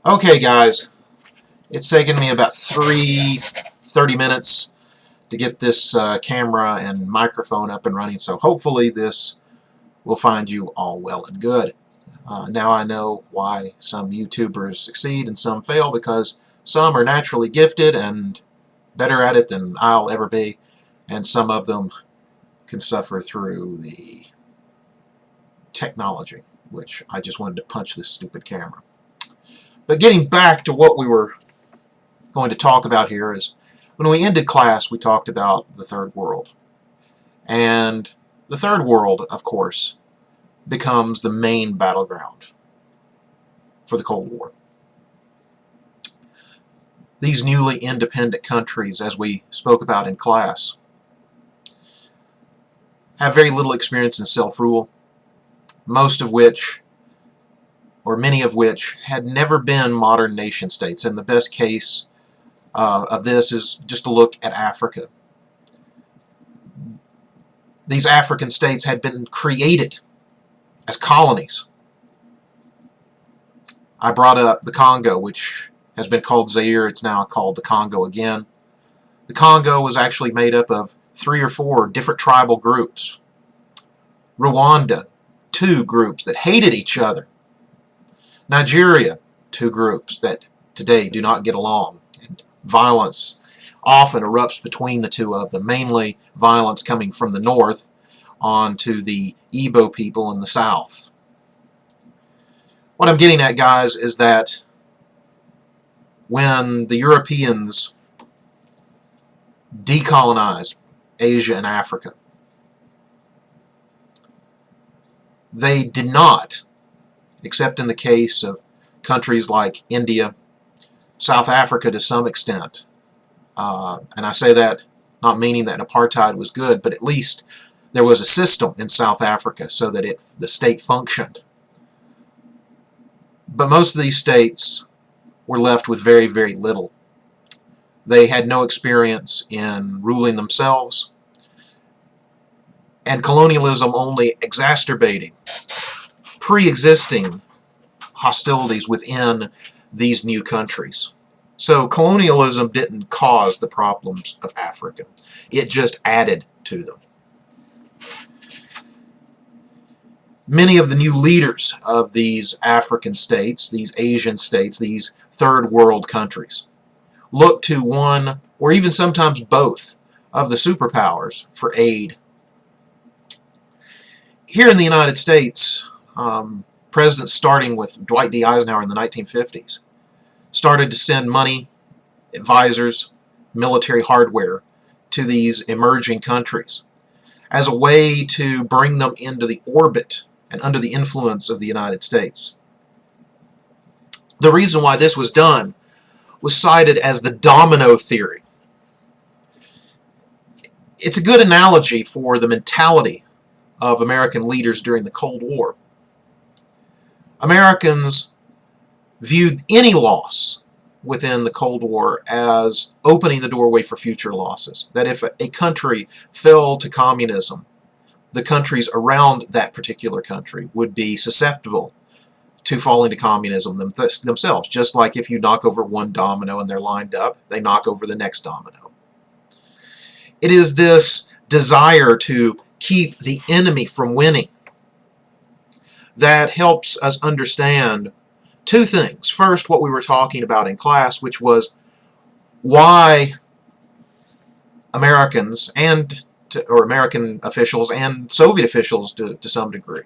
Okay, guys, it's taken me about 30 minutes to get this camera and microphone up and running, so hopefully this will find you all well and good. Now I know why some YouTubers succeed and some fail, because some are naturally gifted and better at it than I'll ever be, and some of them can suffer through the technology, which I just wanted to punch this stupid camera. But getting back to what we were going to talk about here is, when we ended class, we talked about the Third World. And the Third World, of course, becomes the main battleground for the Cold War. These newly independent countries, as we spoke about in class, have very little experience in self-rule, most of which, or many of which, had never been modern nation states. And the best case of this is just to look at Africa. These African states had been created as colonies. I brought up the Congo, which has been called Zaire. It's now called the Congo again. The Congo was actually made up of 3 or 4 different tribal groups. Rwanda, 2 groups that hated each other. Nigeria, 2 groups that today do not get along, and violence often erupts between the 2 of them, mainly violence coming from the north onto the Igbo people in the south. What I'm getting at, guys, is that when the Europeans decolonized Asia and Africa, they did not, except in the case of countries like India, South Africa to some extent. And I say that not meaning that apartheid was good, but at least there was a system in South Africa so that the state functioned. But most of these states were left with very, very little. They had no experience in ruling themselves, and colonialism only exacerbated pre-existing hostilities within these new countries. So colonialism didn't cause the problems of Africa. It just added to them. Many of the new leaders of these African states, these Asian states, these third world countries, look to one, or even sometimes both, of the superpowers for aid. Here in the United States, presidents starting with Dwight D. Eisenhower in the 1950s started to send money, advisors, military hardware to these emerging countries as a way to bring them into the orbit and under the influence of the United States. The reason why this was done was cited as the domino theory. It's a good analogy for the mentality of American leaders during the Cold War. Americans viewed any loss within the Cold War as opening the doorway for future losses. That if a country fell to communism, the countries around that particular country would be susceptible to falling to communism themselves. Just like if you knock over one domino and they're lined up, they knock over the next domino. It is this desire to keep the enemy from winning that helps us understand 2 things. First, what we were talking about in class, which was why Americans or American officials and Soviet officials to some degree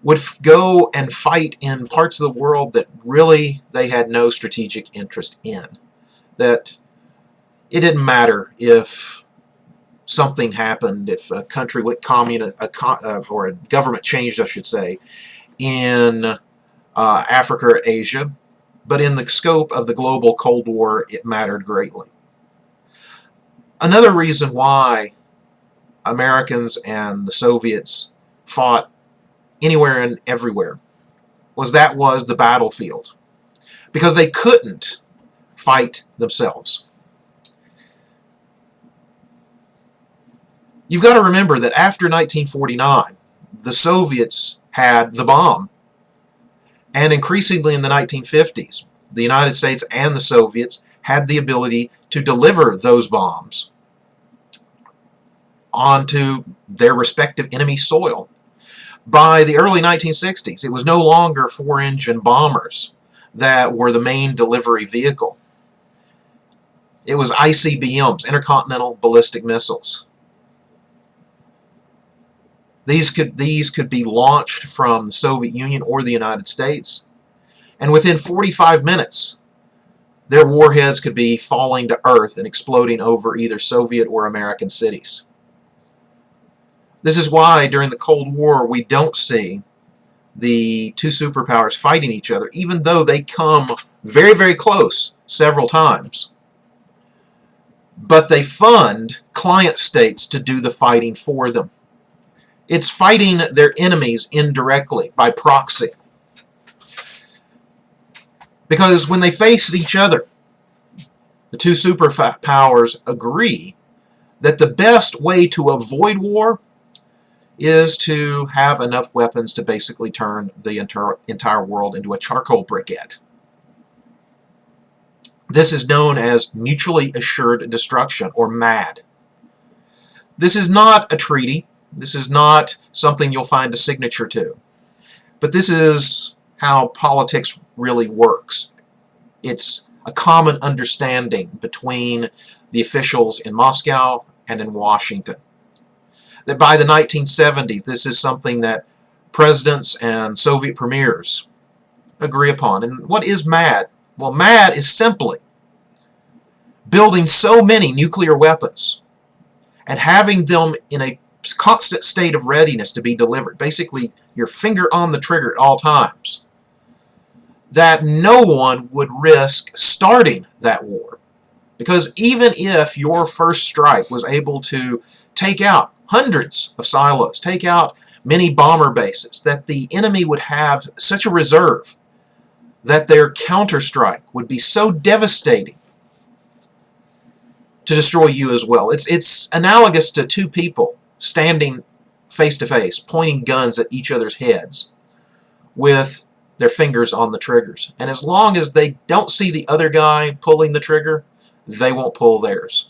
would go and fight in parts of the world that really they had no strategic interest in. That it didn't matter if something happened, if a country went communist, or a government changed, I should say, in Africa or Asia, but in the scope of the global Cold War, it mattered greatly. Another reason why Americans and the Soviets fought anywhere and everywhere was the battlefield, because they couldn't fight themselves. You've got to remember that after 1949, the Soviets had the bomb, and increasingly in the 1950s, the United States and the Soviets had the ability to deliver those bombs onto their respective enemy soil. By the early 1960s, it was no longer four-engine bombers that were the main delivery vehicle. It was ICBMs, intercontinental ballistic missiles. These could be launched from the Soviet Union or the United States, and within 45 minutes, their warheads could be falling to earth and exploding over either Soviet or American cities. This is why during the Cold War we don't see the two superpowers fighting each other, even though they come very, very close several times. But they fund client states to do the fighting for them. It's fighting their enemies indirectly, by proxy. Because when they face each other, the two superpowers agree that the best way to avoid war is to have enough weapons to basically turn the entire world into a charcoal briquette. This is known as mutually assured destruction, or MAD. This is not a treaty. This is not something you'll find a signature to. But this is how politics really works. It's a common understanding between the officials in Moscow and in Washington. That by the 1970s, this is something that presidents and Soviet premiers agree upon. And what is MAD? Well, MAD is simply building so many nuclear weapons and having them in a constant state of readiness to be delivered. Basically, your finger on the trigger at all times. That no one would risk starting that war. Because even if your first strike was able to take out hundreds of silos, take out many bomber bases, that the enemy would have such a reserve that their counterstrike would be so devastating to destroy you as well. It's analogous to two people standing face to face, pointing guns at each other's heads with their fingers on the triggers. And as long as they don't see the other guy pulling the trigger, they won't pull theirs.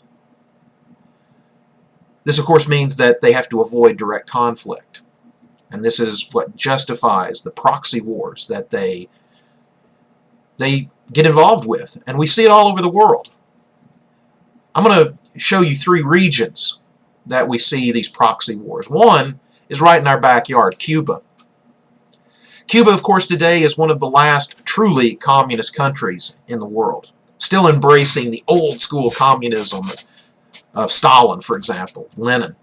This, of course, means that they have to avoid direct conflict. And this is what justifies the proxy wars that they get involved with. And we see it all over the world. I'm going to show you three regions that we see these proxy wars. One is right in our backyard, Cuba. Cuba, of course, today is one of the last truly communist countries in the world, still embracing the old school communism of Stalin, for example, Lenin.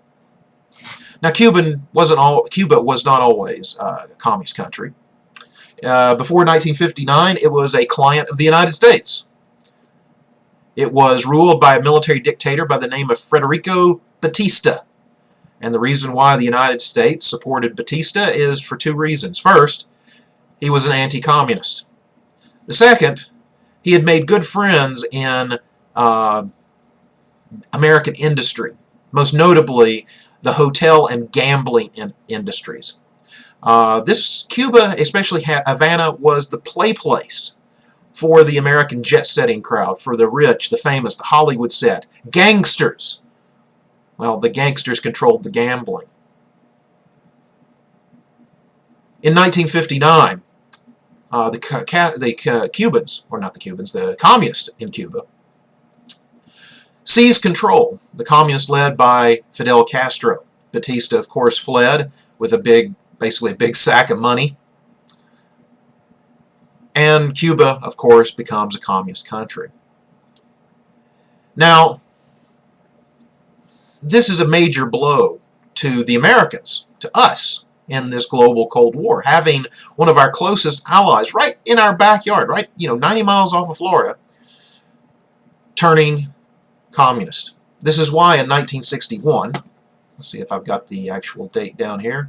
Now, Cuba was not always a communist country. Before 1959, it was a client of the United States. It was ruled by a military dictator by the name of Federico Batista. And the reason why the United States supported Batista is for two reasons. First, he was an anti-communist. The second, he had made good friends in American industry, most notably the hotel and gambling industries. This Cuba, especially Havana, was the play place for the American jet-setting crowd, for the rich, the famous, the Hollywood set. Gangsters. Well, the gangsters controlled the gambling. In 1959, the Cubans, or not the Cubans, the communists in Cuba, seized control. The communists led by Fidel Castro. Batista, of course, fled with basically a big sack of money. And Cuba, of course, becomes a communist country. Now, this is a major blow to the Americans, to us, in this global Cold War, having one of our closest allies right in our backyard, right, 90 miles off of Florida, turning communist. This is why in 1961, let's see if I've got the actual date down here.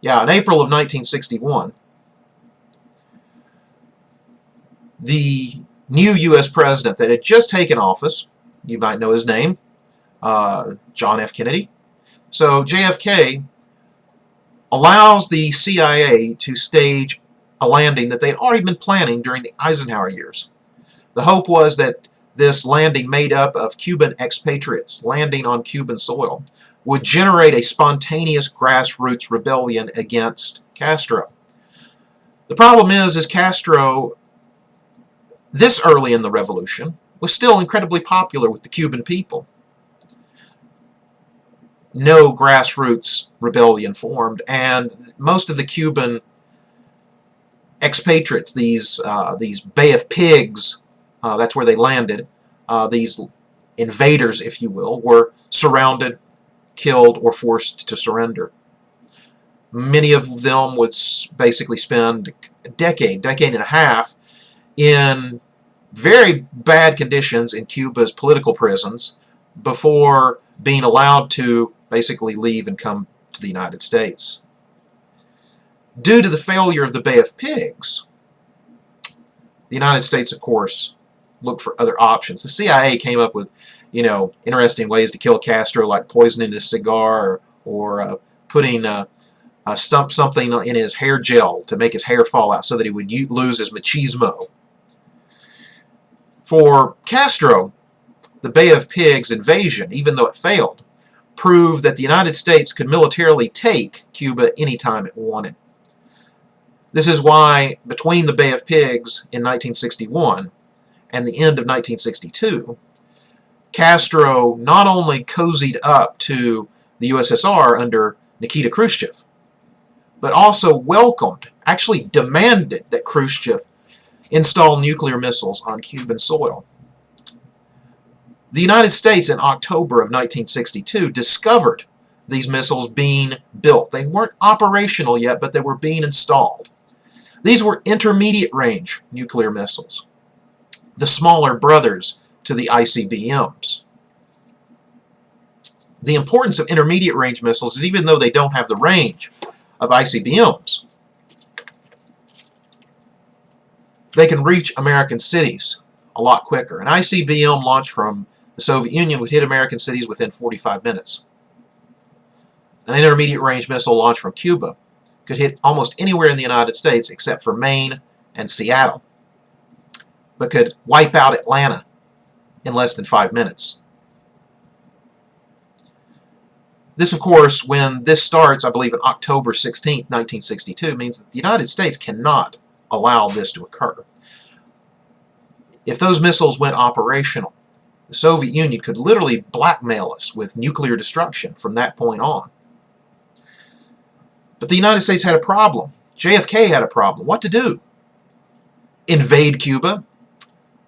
Yeah, in April of 1961, the new U.S. president that had just taken office, you might know his name, John F. Kennedy. So JFK allows the CIA to stage a landing that they had already been planning during the Eisenhower years. The hope was that this landing, made up of Cuban expatriates landing on Cuban soil, would generate a spontaneous grassroots rebellion against Castro. The problem is Castro, this early in the revolution, was still incredibly popular with the Cuban people. No grassroots rebellion formed, and most of the Cuban expatriates, these Bay of Pigs, that's where they landed, these invaders, if you will, were surrounded, killed, or forced to surrender. Many of them would basically spend a decade and a half in very bad conditions in Cuba's political prisons before being allowed to basically leave and come to the United States. Due to the failure of the Bay of Pigs, the United States, of course, looked for other options. The CIA came up with, interesting ways to kill Castro, like poisoning his cigar or putting something in his hair gel to make his hair fall out so that he would lose his machismo. For Castro, the Bay of Pigs invasion, even though it failed, proved that the United States could militarily take Cuba anytime it wanted. This is why, between the Bay of Pigs in 1961 and the end of 1962, Castro not only cozied up to the USSR under Nikita Khrushchev, but also welcomed, actually demanded, that Khrushchev install nuclear missiles on Cuban soil. The United States in October of 1962 discovered these missiles being built. They weren't operational yet, but they were being installed. These were intermediate-range nuclear missiles, the smaller brothers to the ICBMs. The importance of intermediate-range missiles is, even though they don't have the range of ICBMs, they can reach American cities a lot quicker. An ICBM launched from the Soviet Union would hit American cities within 45 minutes. An intermediate-range missile launched from Cuba could hit almost anywhere in the United States except for Maine and Seattle, but could wipe out Atlanta in less than 5 minutes. This, of course, when this starts, I believe on October 16, 1962, means that the United States cannot allow this to occur. If those missiles went operational, the Soviet Union could literally blackmail us with nuclear destruction from that point on. But the United States had a problem. JFK had a problem. What to do? Invade Cuba?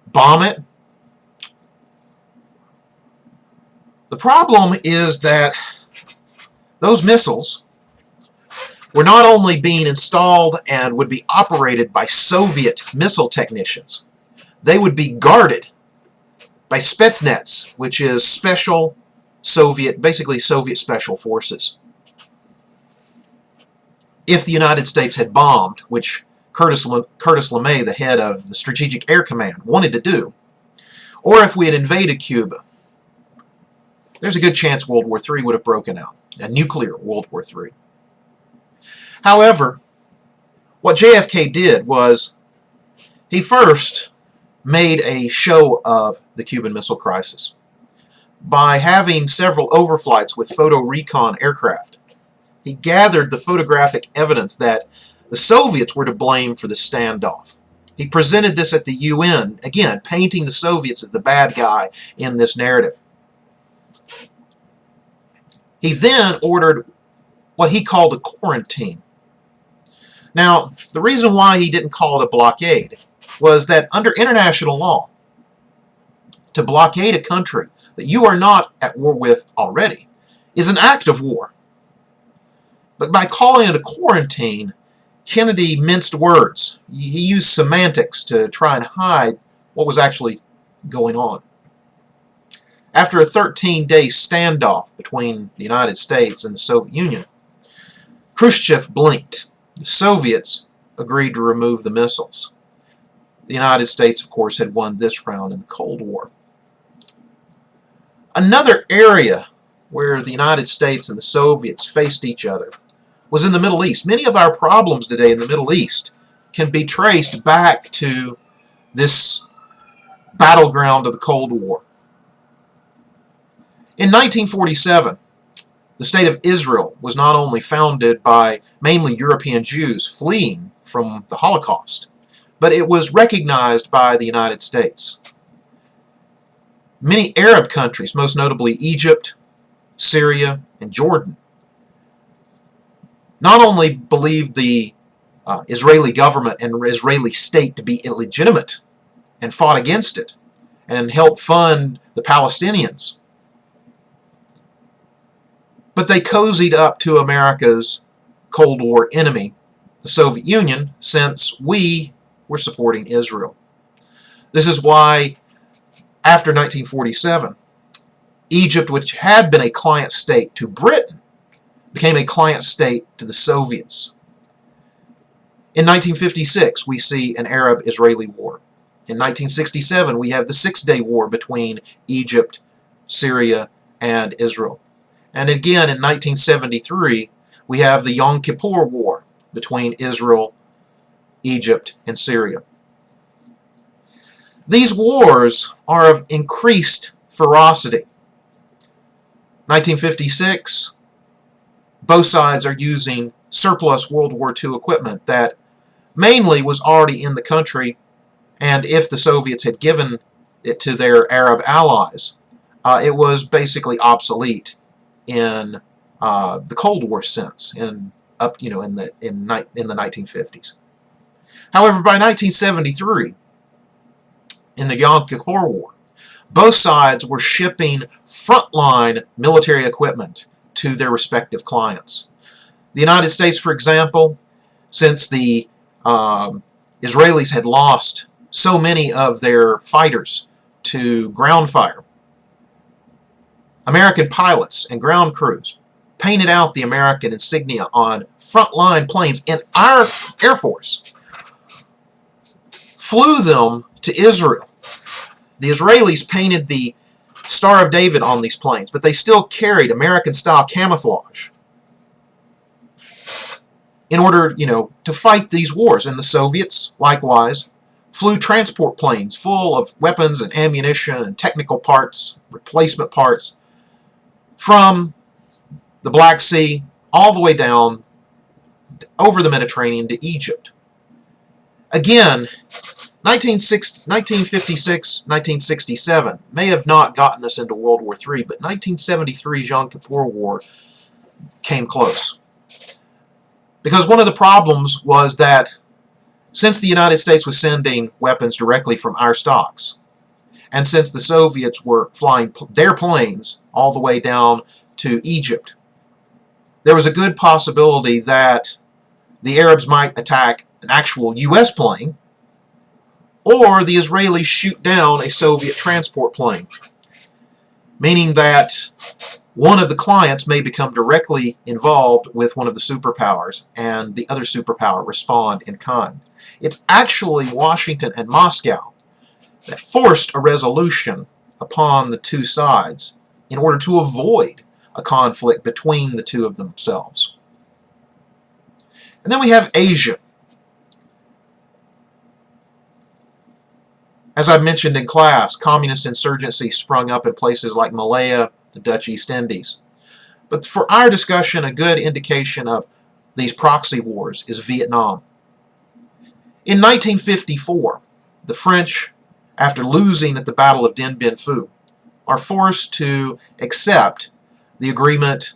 Bomb it? The problem is that those missiles were not only being installed and would be operated by Soviet missile technicians, they would be guarded by Spetsnaz, which is special Soviet, basically Soviet special forces. If the United States had bombed, which Curtis LeMay, the head of the Strategic Air Command, wanted to do, or if we had invaded Cuba, there's a good chance World War III would have broken out, a nuclear World War III. However, what JFK did was he first made a show of the Cuban Missile Crisis by having several overflights with photo recon aircraft. He gathered the photographic evidence that the Soviets were to blame for the standoff. He presented this at the UN, again, painting the Soviets as the bad guy in this narrative. He then ordered what he called a quarantine. Now, the reason why he didn't call it a blockade was that under international law, to blockade a country that you are not at war with already is an act of war. But by calling it a quarantine, Kennedy minced words. He used semantics to try and hide what was actually going on. After a 13-day standoff between the United States and the Soviet Union, Khrushchev blinked. The Soviets agreed to remove the missiles. The United States, of course, had won this round in the Cold War. Another area where the United States and the Soviets faced each other was in the Middle East. Many of our problems today in the Middle East can be traced back to this battleground of the Cold War. In 1947, the State of Israel was not only founded by mainly European Jews fleeing from the Holocaust, but it was recognized by the United States. Many Arab countries, most notably Egypt, Syria, and Jordan, not only believed the Israeli government and Israeli state to be illegitimate and fought against it and helped fund the Palestinians, but they cozied up to America's Cold War enemy, the Soviet Union, since we were supporting Israel. This is why, after 1947, Egypt, which had been a client state to Britain, became a client state to the Soviets. In 1956, we see an Arab-Israeli war. In 1967, we have the Six-Day War between Egypt, Syria, and Israel. And again, in 1973, we have the Yom Kippur War between Israel, Egypt, and Syria. These wars are of increased ferocity. 1956, both sides are using surplus World War II equipment that mainly was already in the country, and if the Soviets had given it to their Arab allies, it was basically obsolete in the Cold War sense, in the 1950s. However, by 1973, in the Yom Kippur War, both sides were shipping frontline military equipment to their respective clients. The United States, for example, since the Israelis had lost so many of their fighters to ground fire, American pilots and ground crews painted out the American insignia on frontline planes in our Air Force, flew them to Israel. The Israelis painted the Star of David on these planes, but they still carried American-style camouflage in order, to fight these wars. And the Soviets, likewise, flew transport planes full of weapons and ammunition and technical parts, replacement parts, from the Black Sea all the way down over the Mediterranean to Egypt. Again, 1956, 1967 may have not gotten us into World War III, but 1973's Yom Kippur War came close. Because one of the problems was that since the United States was sending weapons directly from our stocks, and since the Soviets were flying their planes all the way down to Egypt, there was a good possibility that the Arabs might attack an actual U.S. plane, or the Israelis shoot down a Soviet transport plane, meaning that one of the clients may become directly involved with one of the superpowers, and the other superpower respond in kind. It's actually Washington and Moscow that forced a resolution upon the two sides in order to avoid a conflict between the two of themselves. And then we have Asia. As I mentioned in class, communist insurgency sprung up in places like Malaya, the Dutch East Indies. But for our discussion, a good indication of these proxy wars is Vietnam. In 1954, the French, after losing at the Battle of Dien Bien Phu, are forced to accept the agreement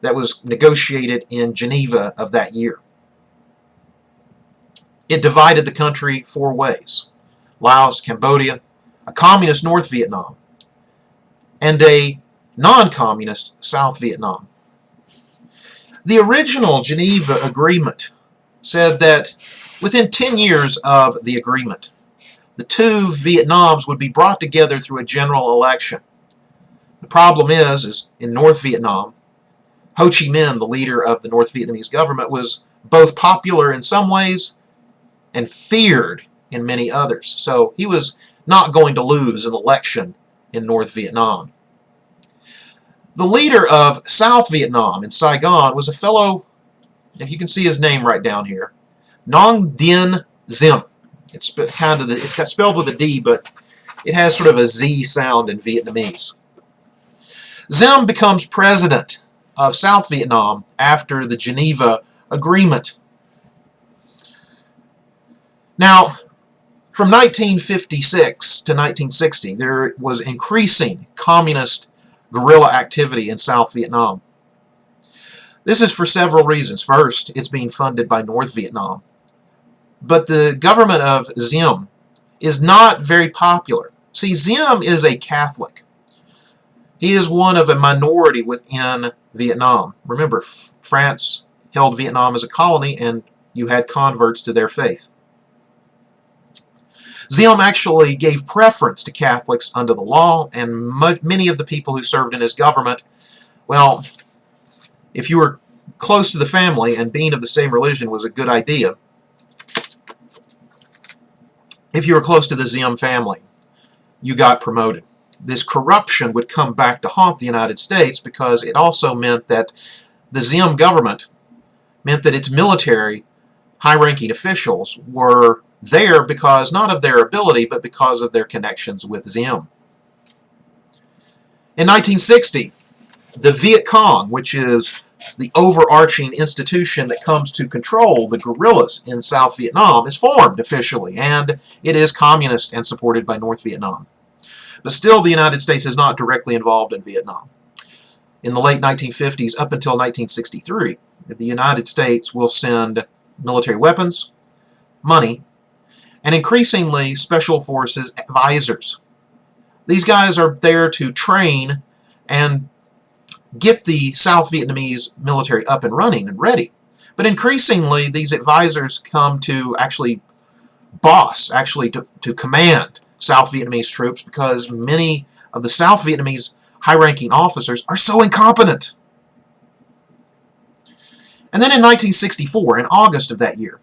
that was negotiated in Geneva of that year. It divided the country four ways: Laos, Cambodia, a communist North Vietnam, and a non-communist South Vietnam. The original Geneva Agreement said that within 10 years of the agreement, the two Vietnams would be brought together through a general election. The problem is in North Vietnam, Ho Chi Minh, the leader of the North Vietnamese government, was both popular in some ways and feared in many others. So he was not going to lose an election in North Vietnam. The leader of South Vietnam in Saigon was a fellow, if you can see his name right down here, Nguyen Dinh Zim. It's got spelled with a D, but it has sort of a Z sound in Vietnamese. Diem becomes president of South Vietnam after the Geneva Agreement. Now, from 1956 to 1960, there was increasing communist guerrilla activity in South Vietnam. This is for several reasons. First, it's being funded by North Vietnam. But the government of Diem is not very popular. See, Diem is a Catholic. He is one of a minority within Vietnam. Remember, France held Vietnam as a colony, and you had converts to their faith. Diem actually gave preference to Catholics under the law, and many of the people who served in his government, well, if you were close to the family and being of the same religion was a good idea, if you were close to the Diem family, you got promoted. This corruption would come back to haunt the United States because it also meant that the Diem government meant that its military, high-ranking officials were there because not of their ability, but because of their connections with Diem. In 1960, the Viet Cong, which is the overarching institution that comes to control the guerrillas in South Vietnam, is formed officially, and it is communist and supported by North Vietnam. But still, the United States is not directly involved in Vietnam. In the late 1950s up until 1963, the United States will send military weapons, money, and increasingly special forces advisors. These guys are there to train and get the South Vietnamese military up and running and ready. But increasingly, these advisors come to actually boss, to command South Vietnamese troops because many of the South Vietnamese high-ranking officers are so incompetent. And then in 1964, in August of that year,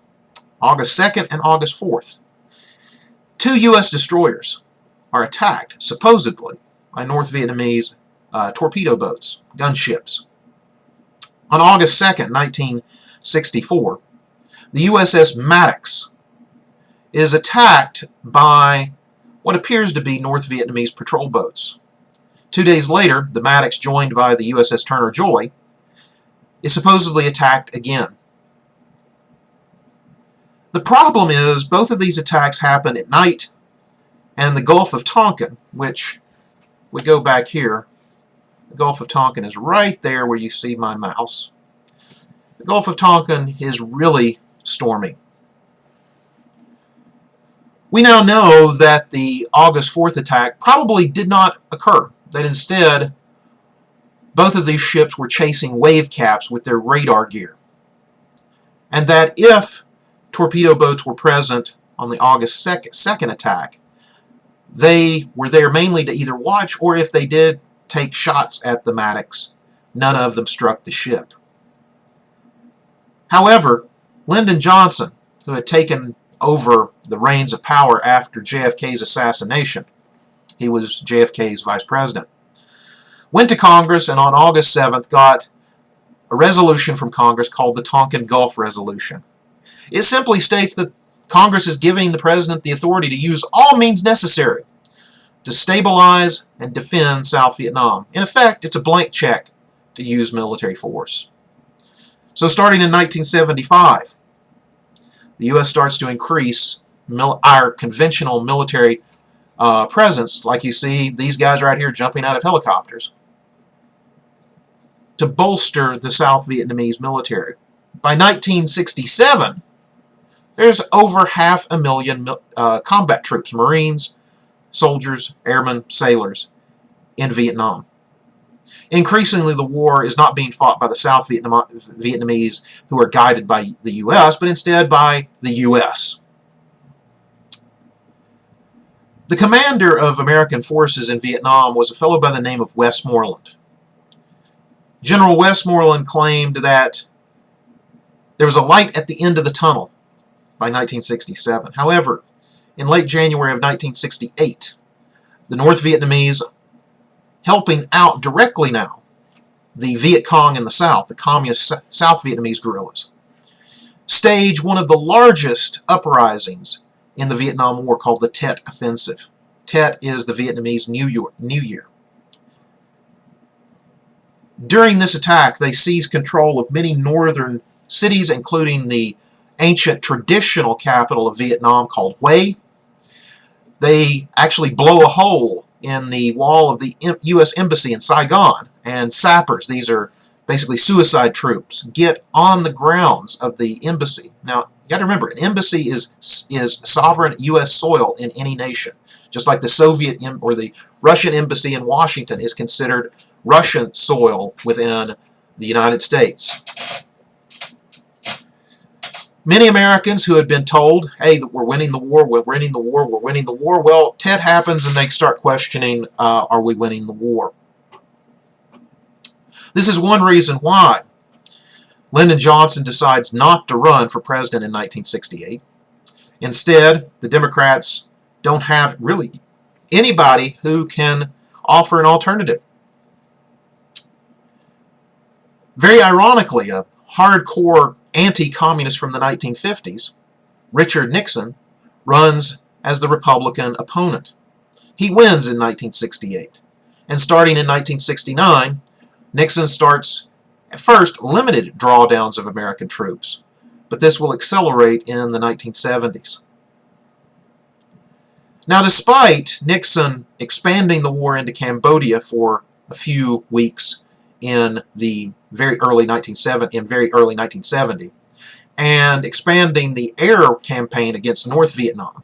August 2nd and August 4th, 2 U.S. destroyers are attacked, supposedly, by North Vietnamese torpedo boats, gunships. On August 2nd, 1964, the USS Maddox is attacked by what appears to be North Vietnamese patrol boats. 2 days later, the Maddox, joined by the USS Turner Joy, is supposedly attacked again. The problem is both of these attacks happen at night, and the Gulf of Tonkin, which we go back here, the Gulf of Tonkin is right there where you see my mouse. The Gulf of Tonkin is really stormy. We now know that the August 4th attack probably did not occur, that instead both of these ships were chasing wave caps with their radar gear, and that if torpedo boats were present on the August 2nd attack, they were there mainly to either watch, or if they did take shots at the Maddox, none of them struck the ship. However, Lyndon Johnson, who had taken over the reins of power after JFK's assassination, he was JFK's vice president, went to Congress and on August 7th got a resolution from Congress called the Tonkin Gulf Resolution. It simply states that Congress is giving the president the authority to use all means necessary to stabilize and defend South Vietnam. In effect, it's a blank check to use military force. So starting in 1975, the U.S. starts to increase our conventional military presence, like you see these guys right here jumping out of helicopters, to bolster the South Vietnamese military. By 1967, there's over 500,000 combat troops, Marines, soldiers, airmen, sailors in Vietnam. Increasingly, the war is not being fought by the South Vietnamese who are guided by the U.S., but instead by the U.S. The commander of American forces in Vietnam was a fellow by the name of Westmoreland. General Westmoreland claimed that there was a light at the end of the tunnel by 1967. However, in late January of 1968, the North Vietnamese, helping out directly now the Viet Cong in the south, the communist South Vietnamese guerrillas, stage one of the largest uprisings in the Vietnam War called the Tet Offensive. Tet is the Vietnamese New Year. During this attack, they seized control of many northern cities, including the ancient traditional capital of Vietnam called Hue. They actually blow a hole in the wall of the U.S. Embassy in Saigon, and sappers, these are basically suicide troops, get on the grounds of the embassy. Now, you got to remember, an embassy is sovereign U.S. soil in any nation, just like the Soviet or the Russian embassy in Washington is considered Russian soil within the United States. Many Americans who had been told, hey, we're winning the war, we're winning the war, we're winning the war, well, Tet happens and they start questioning, are we winning the war? This is one reason why Lyndon Johnson decides not to run for president in 1968. Instead, the Democrats don't have really anybody who can offer an alternative. Very ironically, a hardcore anti-communist from the 1950s, Richard Nixon, runs as the Republican opponent. He wins in 1968. And starting in 1969, Nixon starts, at first, limited drawdowns of American troops, but this will accelerate in the 1970s. Now, despite Nixon expanding the war into Cambodia for a few weeks in the very early 1970, and expanding the air campaign against North Vietnam,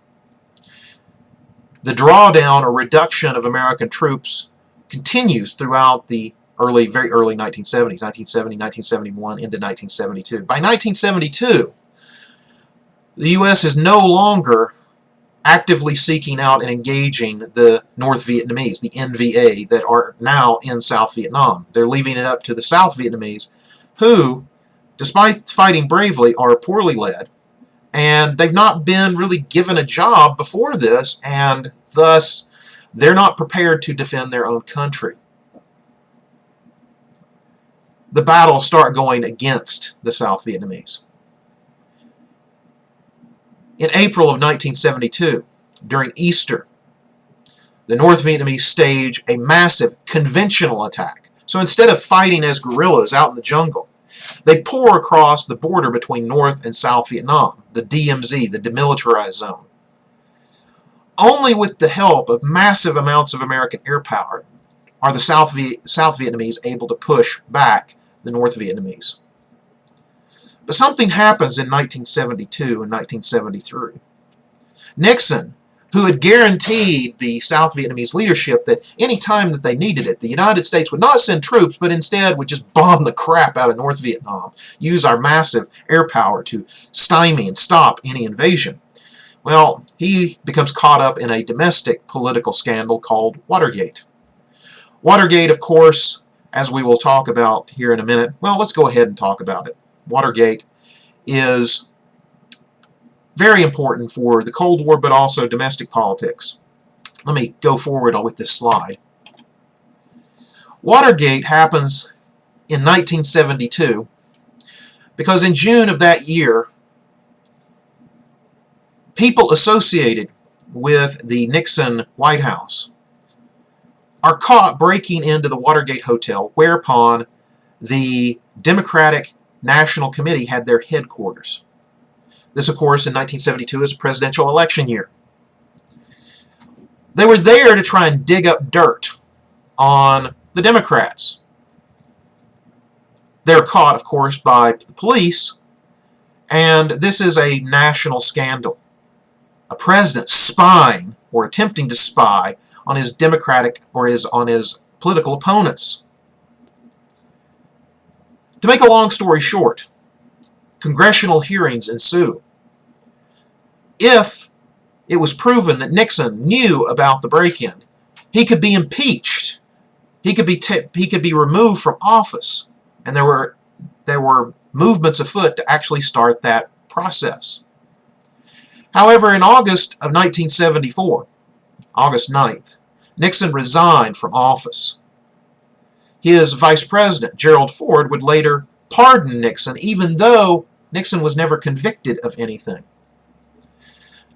the drawdown or reduction of American troops continues throughout the very early 1970s, 1970, 1971, into 1972. By 1972, the U.S. is no longer actively seeking out and engaging the North Vietnamese, the NVA, that are now in South Vietnam. They're leaving it up to the South Vietnamese, who, despite fighting bravely, are poorly led, and they've not been really given a job before this, and thus they're not prepared to defend their own country. The battles start going against the South Vietnamese. In April of 1972, during Easter, the North Vietnamese stage a massive conventional attack. So instead of fighting as guerrillas out in the jungle, they pour across the border between North and South Vietnam, the DMZ, the demilitarized zone. Only with the help of massive amounts of American air power are the South Vietnamese able to push back the North Vietnamese. But something happens in 1972 and 1973. Nixon, who had guaranteed the South Vietnamese leadership that any time that they needed it, the United States would not send troops, but instead would just bomb the crap out of North Vietnam, use our massive air power to stymie and stop any invasion. Well, he becomes caught up in a domestic political scandal called Watergate. Watergate, of course, as we will talk about here in a minute, well, let's go ahead and talk about it. Watergate is very important for the Cold War, but also domestic politics. Let me go forward with this slide. Watergate happens in 1972 because in June of that year, people associated with the Nixon White House are caught breaking into the Watergate Hotel, whereupon the Democratic National Committee had their headquarters. This, of course, in 1972 is a presidential election year. They were there to try and dig up dirt on the Democrats. They're caught, of course, by the police, and this is a national scandal. A president spying or attempting to spy on his Democratic or on his political opponents. To make a long story short, congressional hearings ensue. If it was proven that Nixon knew about the break-in, he could be impeached. He could be removed from office, and there were movements afoot to actually start that process. However, in August of 1974, August 9th, Nixon resigned from office. His vice president, Gerald Ford, would later pardon Nixon, even though Nixon was never convicted of anything.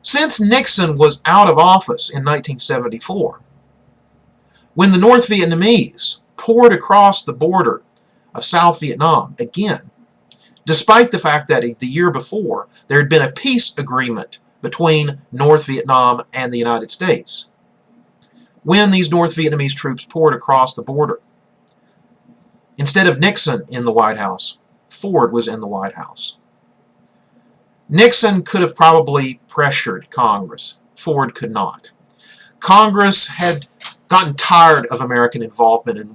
Since Nixon was out of office in 1974, when the North Vietnamese poured across the border of South Vietnam again, despite the fact that the year before there had been a peace agreement between North Vietnam and the United States, when these North Vietnamese troops poured across the border, instead of Nixon in the White House, Ford was in the White House. Nixon could have probably pressured Congress. Ford could not. Congress had gotten tired of American involvement in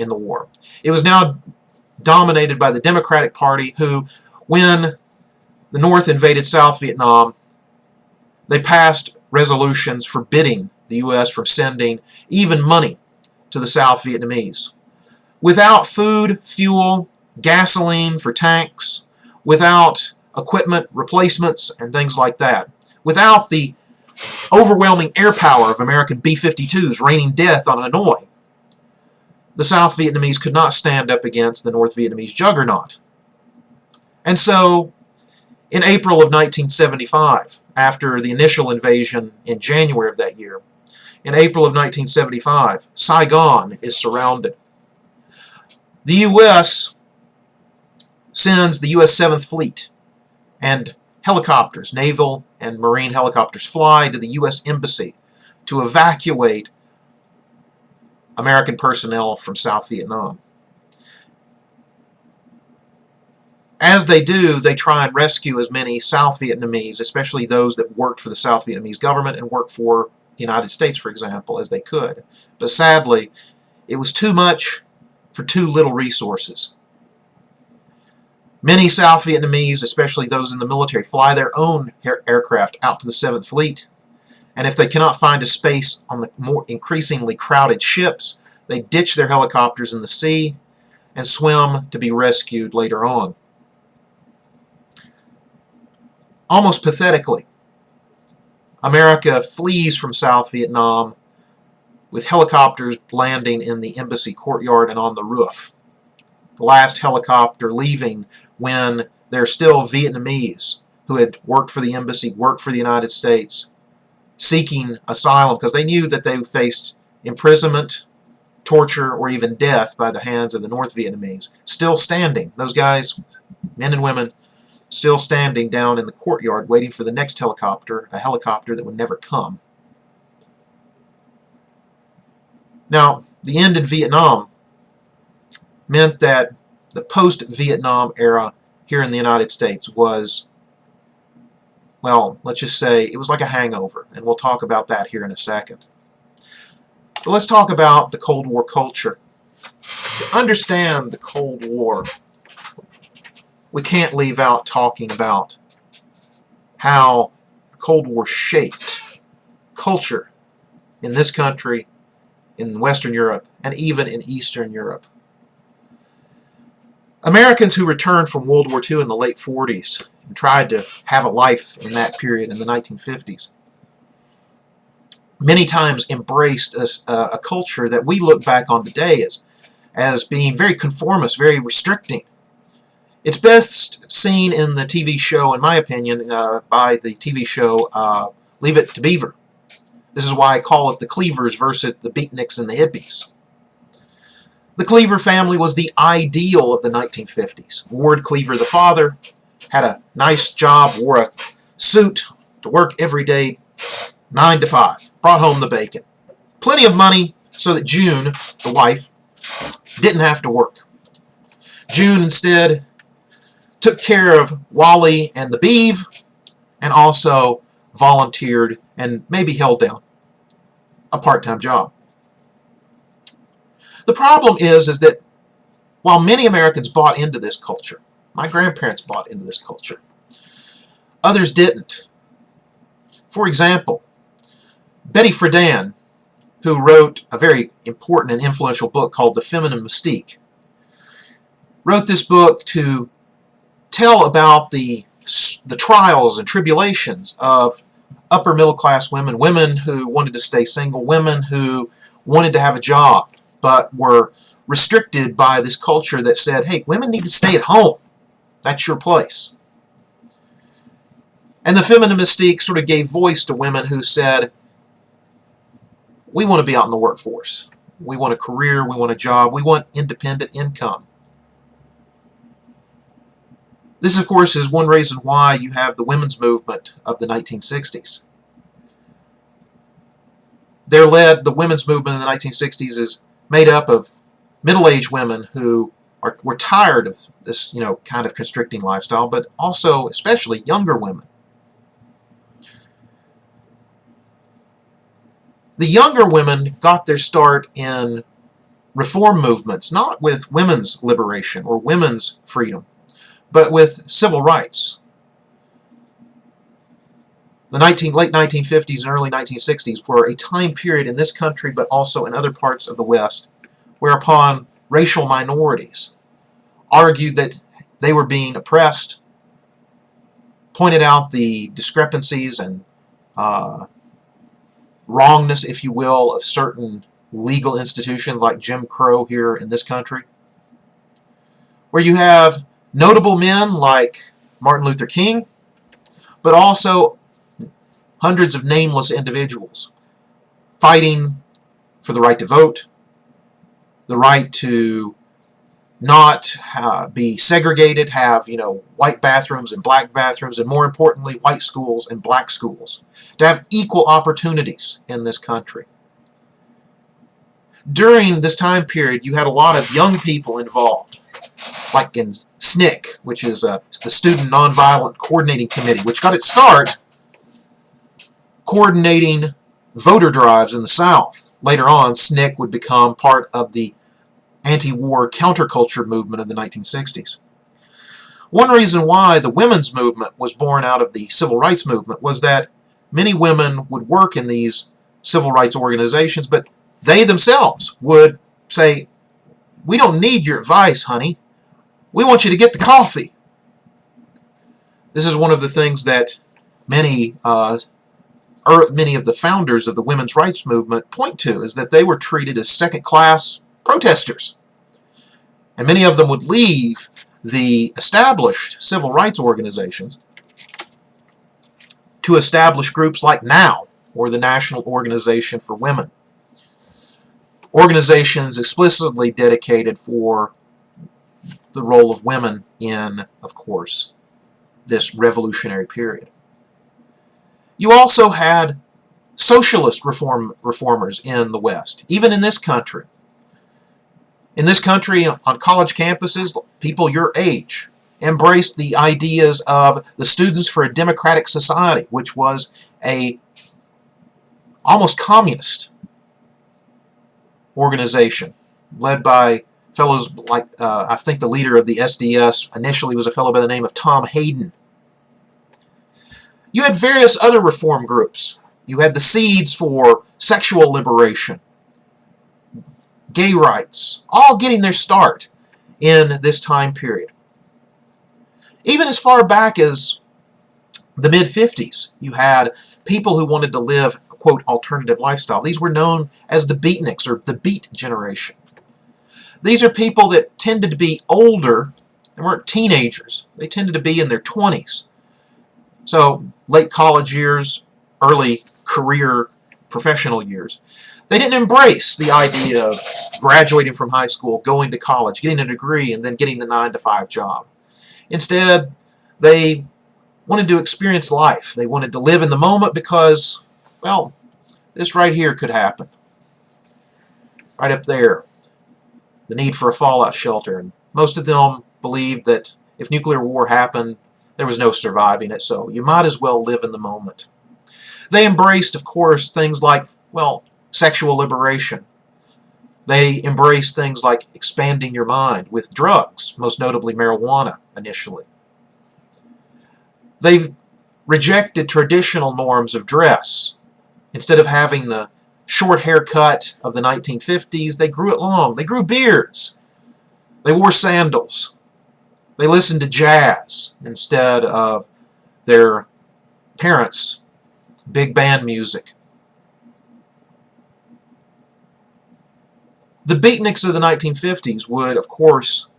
the war. It was now dominated by the Democratic Party, who, when the North invaded South Vietnam, they passed resolutions forbidding the U.S. from sending even money to the South Vietnamese. Without food, fuel, gasoline for tanks, without equipment replacements and things like that, without the overwhelming air power of American B-52s raining death on Hanoi, the South Vietnamese could not stand up against the North Vietnamese juggernaut. And so, in April of 1975, after the initial invasion in January of that year, in April of 1975, Saigon is surrounded. The U.S. sends the U.S. 7th Fleet, and helicopters, naval and marine helicopters, fly to the U.S. Embassy to evacuate American personnel from South Vietnam. As they do, they try and rescue as many South Vietnamese, especially those that worked for the South Vietnamese government and worked for the United States, for example, as they could. But sadly, it was too much for too little resources. Many South Vietnamese, especially those in the military, fly their own aircraft out to the 7th Fleet, and if they cannot find a space on the more increasingly crowded ships, they ditch their helicopters in the sea and swim to be rescued later on. Almost pathetically, America flees from South Vietnam with helicopters landing in the embassy courtyard and on the roof. The last helicopter leaving when there are still Vietnamese who had worked for the embassy, worked for the United States, seeking asylum because they knew that they faced imprisonment, torture, or even death by the hands of the North Vietnamese. Still standing, those guys, men and women, still standing down in the courtyard waiting for the next helicopter, a helicopter that would never come. Now, the end in Vietnam meant that the post-Vietnam era here in the United States was, well, let's just say it was like a hangover, and we'll talk about that here in a second. But let's talk about the Cold War culture. To understand the Cold War, we can't leave out talking about how the Cold War shaped culture in this country, in Western Europe, and even in Eastern Europe. Americans who returned from World War II in the late 40s and tried to have a life in that period in the 1950s many times embraced a culture that we look back on today as being very conformist, very restricting. It's best seen in the TV show, in my opinion, by the TV show Leave It to Beaver. This is why I call it the Cleavers versus the Beatniks and the Hippies. The Cleaver family was the ideal of the 1950s. Ward Cleaver, the father, had a nice job, wore a suit to work every day, 9 to 5, brought home the bacon. Plenty of money so that June, the wife, didn't have to work. June instead took care of Wally and the Beeve, and also volunteered and maybe held down a part-time job. The problem is that while many Americans bought into this culture, my grandparents bought into this culture, others didn't. For example, Betty Friedan, who wrote a very important and influential book called The Feminine Mystique, wrote this book to tell about the trials and tribulations of upper middle class women, women who wanted to stay single, women who wanted to have a job but were restricted by this culture that said, hey, women need to stay at home. That's your place. And the feminine mystique sort of gave voice to women who said, we want to be out in the workforce. We want a career, we want a job, we want independent income. This, of course, is one reason why you have the women's movement of the 1960s. The women's movement in the 1960s is made up of middle-aged women who were tired of this, kind of constricting lifestyle, but also, especially, younger women. The younger women got their start in reform movements, not with women's liberation or women's freedom, but with civil rights. The late 1950s and early 1960s were a time period in this country, but also in other parts of the West, whereupon racial minorities argued that they were being oppressed, pointed out the discrepancies and wrongness, if you will, of certain legal institutions like Jim Crow here in this country, where you have notable men like Martin Luther King, but also hundreds of nameless individuals fighting for the right to vote, the right to not be segregated, have white bathrooms and black bathrooms, and more importantly, white schools and black schools, to have equal opportunities in this country. During this time period, you had a lot of young people involved, like in SNCC, which is the Student Nonviolent Coordinating Committee, which got its start coordinating voter drives in the South. Later on, SNCC would become part of the anti-war counterculture movement of the 1960s. One reason why the women's movement was born out of the civil rights movement was that many women would work in these civil rights organizations, but they themselves would say, we don't need your advice, honey. We want you to get the coffee. This is one of the things that many of the founders of the women's rights movement point to, is that they were treated as second-class protesters. And many of them would leave the established civil rights organizations to establish groups like NOW, or the National Organization for Women. Organizations explicitly dedicated for the role of women in, of course, this revolutionary period. You also had socialist reformers in the West, even in this country. In this country, on college campuses, people your age embraced the ideas of the Students for a Democratic Society, which was a almost communist organization led by fellows like, I think the leader of the SDS initially was a fellow by the name of Tom Hayden. You had various other reform groups. You had the Seeds for sexual liberation, gay rights, all getting their start in this time period. Even as far back as the mid-50s, you had people who wanted to live, quote, alternative lifestyle. These were known as the beatniks, or the beat generation. These are people that tended to be older. They weren't teenagers. They tended to be in their 20s. So late college years, early career professional years. They didn't embrace the idea of graduating from high school, going to college, getting a degree, and then getting the 9-to-5 job. Instead, they wanted to experience life. They wanted to live in the moment because, well, this right here could happen. Right up there. The need for a fallout shelter. And most of them believed that if nuclear war happened, there was no surviving it, so you might as well live in the moment. They embraced, of course, things like, well, sexual liberation. They embraced things like expanding your mind with drugs, most notably marijuana initially. They rejected traditional norms of dress. Instead of having the short haircut of the 1950s, they grew it long. They grew beards. They wore sandals. They listened to jazz instead of their parents' big band music. The beatniks of the 1950s would, of course,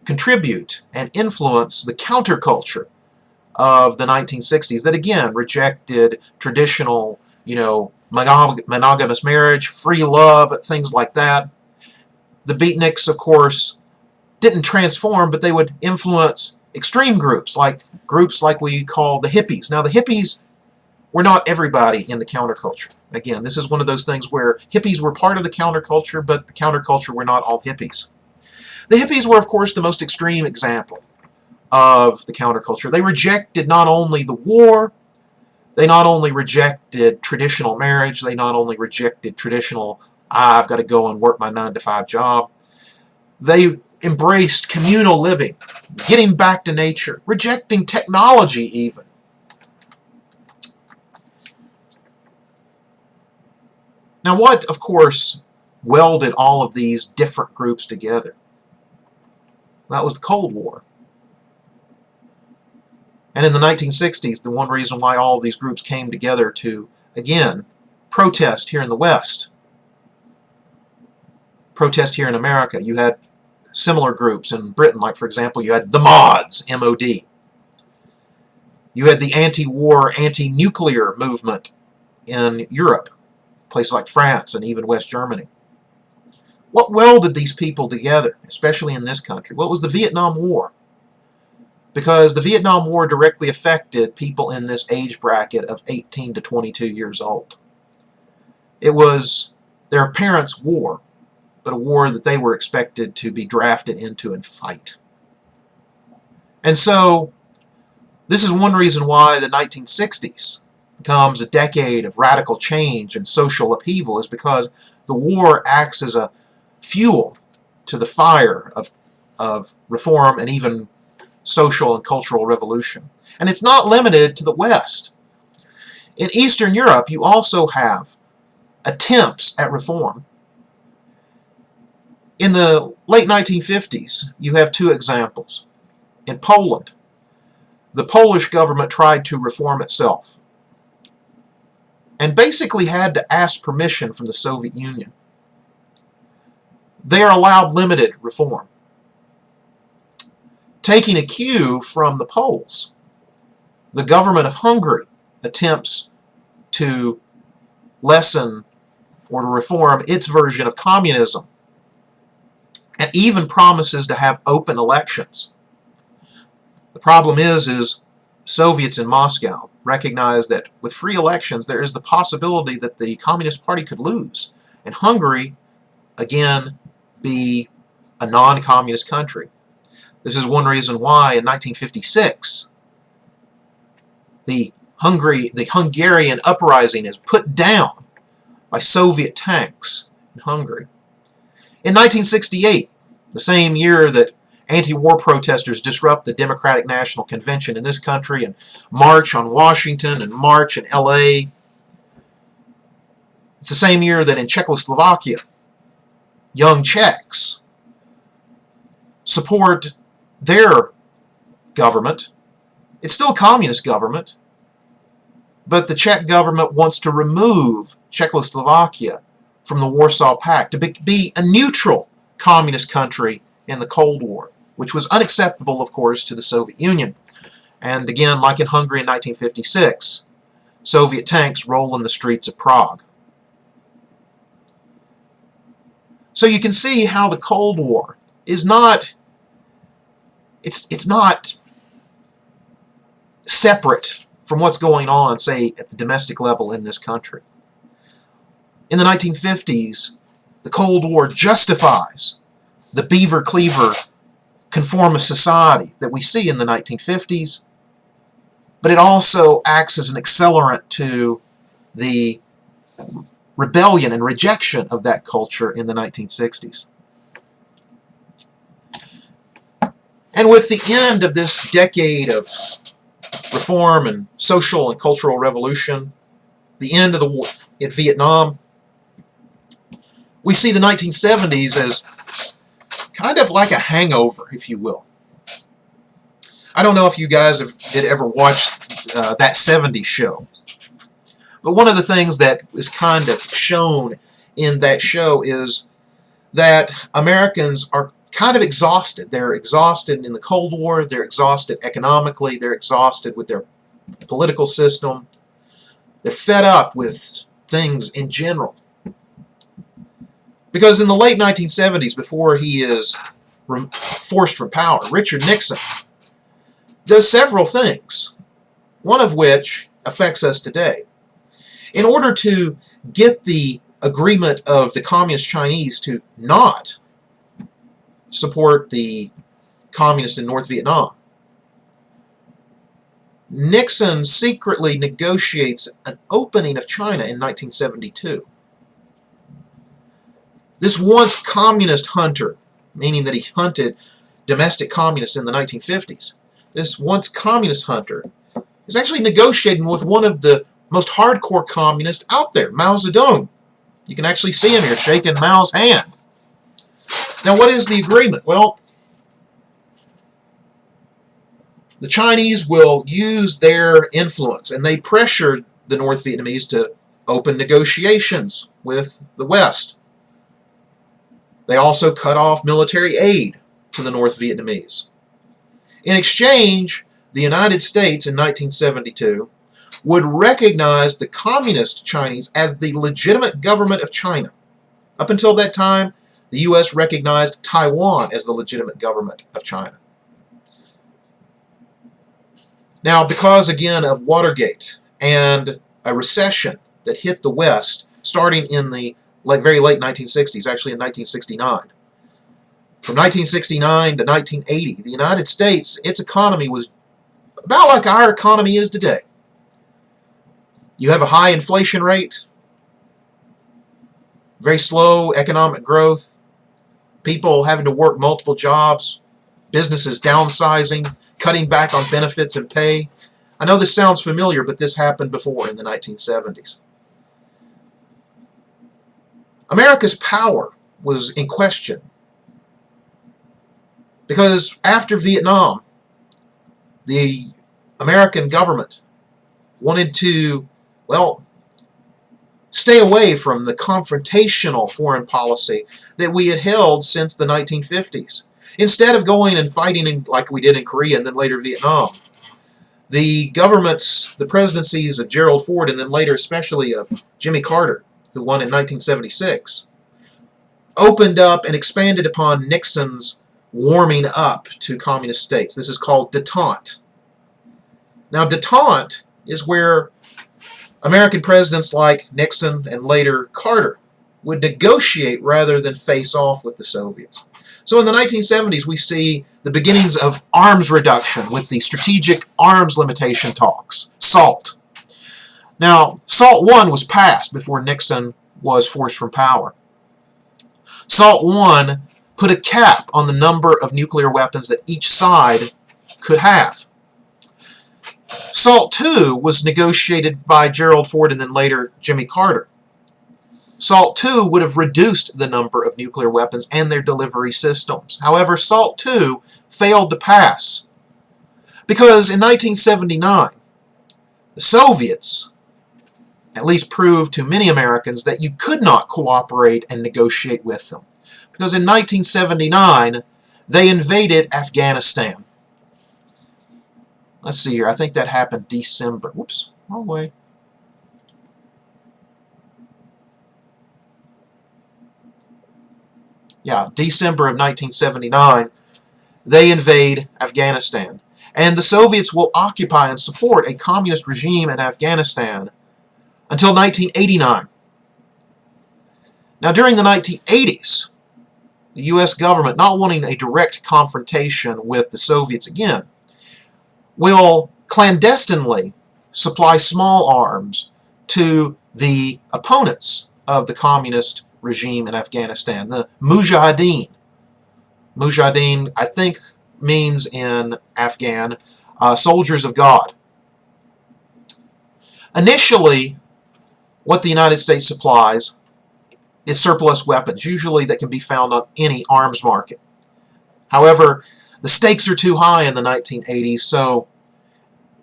contribute and influence the counterculture of the 1960s that again rejected traditional, monogamous marriage, free love, things like that. The beatniks, of course, didn't transform, but they would influence extreme groups like we call the hippies. Now, the hippies were not everybody in the counterculture. Again, this is one of those things where hippies were part of the counterculture, but the counterculture were not all hippies. The hippies were, of course, the most extreme example of the counterculture. They rejected not only the war, they not only rejected traditional marriage, they not only rejected traditional, I've got to go and work my 9-to-5 job. They embraced communal living, getting back to nature, rejecting technology even. Now what, of course, welded all of these different groups together? That was the Cold War. And in the 1960s, the one reason why all of these groups came together to, again, protest here in the West, protest here in America. You had similar groups in Britain, like, for example, you had the Mods, M-O-D. You had the anti-war, anti-nuclear movement in Europe, places like France and even West Germany. What welded these people together, especially in this country? Well, it was the Vietnam War. Because the Vietnam War directly affected people in this age bracket of 18 to 22 years old. It was their parents' war, but a war that they were expected to be drafted into and fight. And so, this is one reason why the 1960s becomes a decade of radical change and social upheaval, is because the war acts as a fuel to the fire of reform and even social and cultural revolution. And it's not limited to the West. In Eastern Europe, you also have attempts at reform. In the late 1950s, you have two examples. In Poland, the Polish government tried to reform itself and basically had to ask permission from the Soviet Union. They are allowed limited reform. Taking a cue from the Poles, the government of Hungary attempts to lessen or to reform its version of communism and even promises to have open elections. The problem is Soviets in Moscow recognize that with free elections there is the possibility that the Communist Party could lose and Hungary again be a non-communist country. This is one reason why in 1956 the Hungarian uprising is put down by Soviet tanks in Hungary. In 1968, the same year that anti-war protesters disrupt the Democratic National Convention in this country and march on Washington and march in LA, it's the same year that in Czechoslovakia, young Czechs support their government. It's still a communist government, but the Czech government wants to remove Czechoslovakia from the Warsaw Pact to be a neutral communist country in the Cold War, which was unacceptable, of course, to the Soviet Union. And again, like in Hungary in 1956, Soviet tanks roll in the streets of Prague. So you can see how the Cold War is not it's not separate from what's going on, say, at the domestic level in this country. In the 1950s, the Cold War justifies the beaver-cleaver conformist society that we see in the 1950s, but it also acts as an accelerant to the rebellion and rejection of that culture in the 1960s. And with the end of this decade of reform and social and cultural revolution, the end of the war in Vietnam, we see the 1970s as kind of like a hangover, if you will. I don't know if you guys did ever watch that 70s show, but one of the things that is kind of shown in that show is that Americans are kind of exhausted. They're exhausted in the Cold War, they're exhausted economically, they're exhausted with their political system. They're fed up with things in general. Because in the late 1970s, before he is forced from power, Richard Nixon does several things, one of which affects us today. In order to get the agreement of the Communist Chinese to not support the communists in North Vietnam, Nixon secretly negotiates an opening of China in 1972. This once communist hunter, meaning that he hunted domestic communists in the 1950s, this once communist hunter is actually negotiating with one of the most hardcore communists out there, Mao Zedong. You can actually see him here shaking Mao's hand. Now, what is the agreement? Well, the Chinese will use their influence, and they pressured the North Vietnamese to open negotiations with the West. They also cut off military aid to the North Vietnamese. In exchange, the United States in 1972 would recognize the Communist Chinese as the legitimate government of China. Up until that time, the U.S. recognized Taiwan as the legitimate government of China. Now, because again of Watergate and a recession that hit the West starting in the very late 1960s, actually in 1969. From 1969 to 1980, the United States, its economy was about like our economy is today. You have a high inflation rate, very slow economic growth, people having to work multiple jobs, businesses downsizing, cutting back on benefits and pay. I know this sounds familiar, but this happened before in the 1970s. America's power was in question because after Vietnam, the American government wanted to, well, stay away from the confrontational foreign policy that we had held since the 1950s. Instead of going and fighting like we did in Korea and then later Vietnam, the governments, the presidencies of Gerald Ford and then later especially of Jimmy Carter, who won in 1976, opened up and expanded upon Nixon's warming up to communist states. This is called détente. Now, détente is where American presidents like Nixon and later Carter would negotiate rather than face off with the Soviets. So in the 1970s, we see the beginnings of arms reduction with the Strategic Arms Limitation Talks, SALT. Now, SALT I was passed before Nixon was forced from power. SALT I put a cap on the number of nuclear weapons that each side could have. SALT II was negotiated by Gerald Ford and then later Jimmy Carter. SALT II would have reduced the number of nuclear weapons and their delivery systems. However, SALT II failed to pass because in 1979, the Soviets at least proved to many Americans that you could not cooperate and negotiate with them. Because in 1979, they invaded Afghanistan. Let's see here. I think that happened December. Whoops, wrong way. Yeah, December of 1979, they invade Afghanistan. And the Soviets will occupy and support a communist regime in Afghanistan until 1989. Now, during the 1980s, the U.S. government, not wanting a direct confrontation with the Soviets again, will clandestinely supply small arms to the opponents of the communist regime in Afghanistan, the Mujahideen. Mujahideen, I think, means in Afghan, soldiers of God. Initially, what the United States supplies is surplus weapons, usually that can be found on any arms market. However, the stakes are too high in the 1980s, so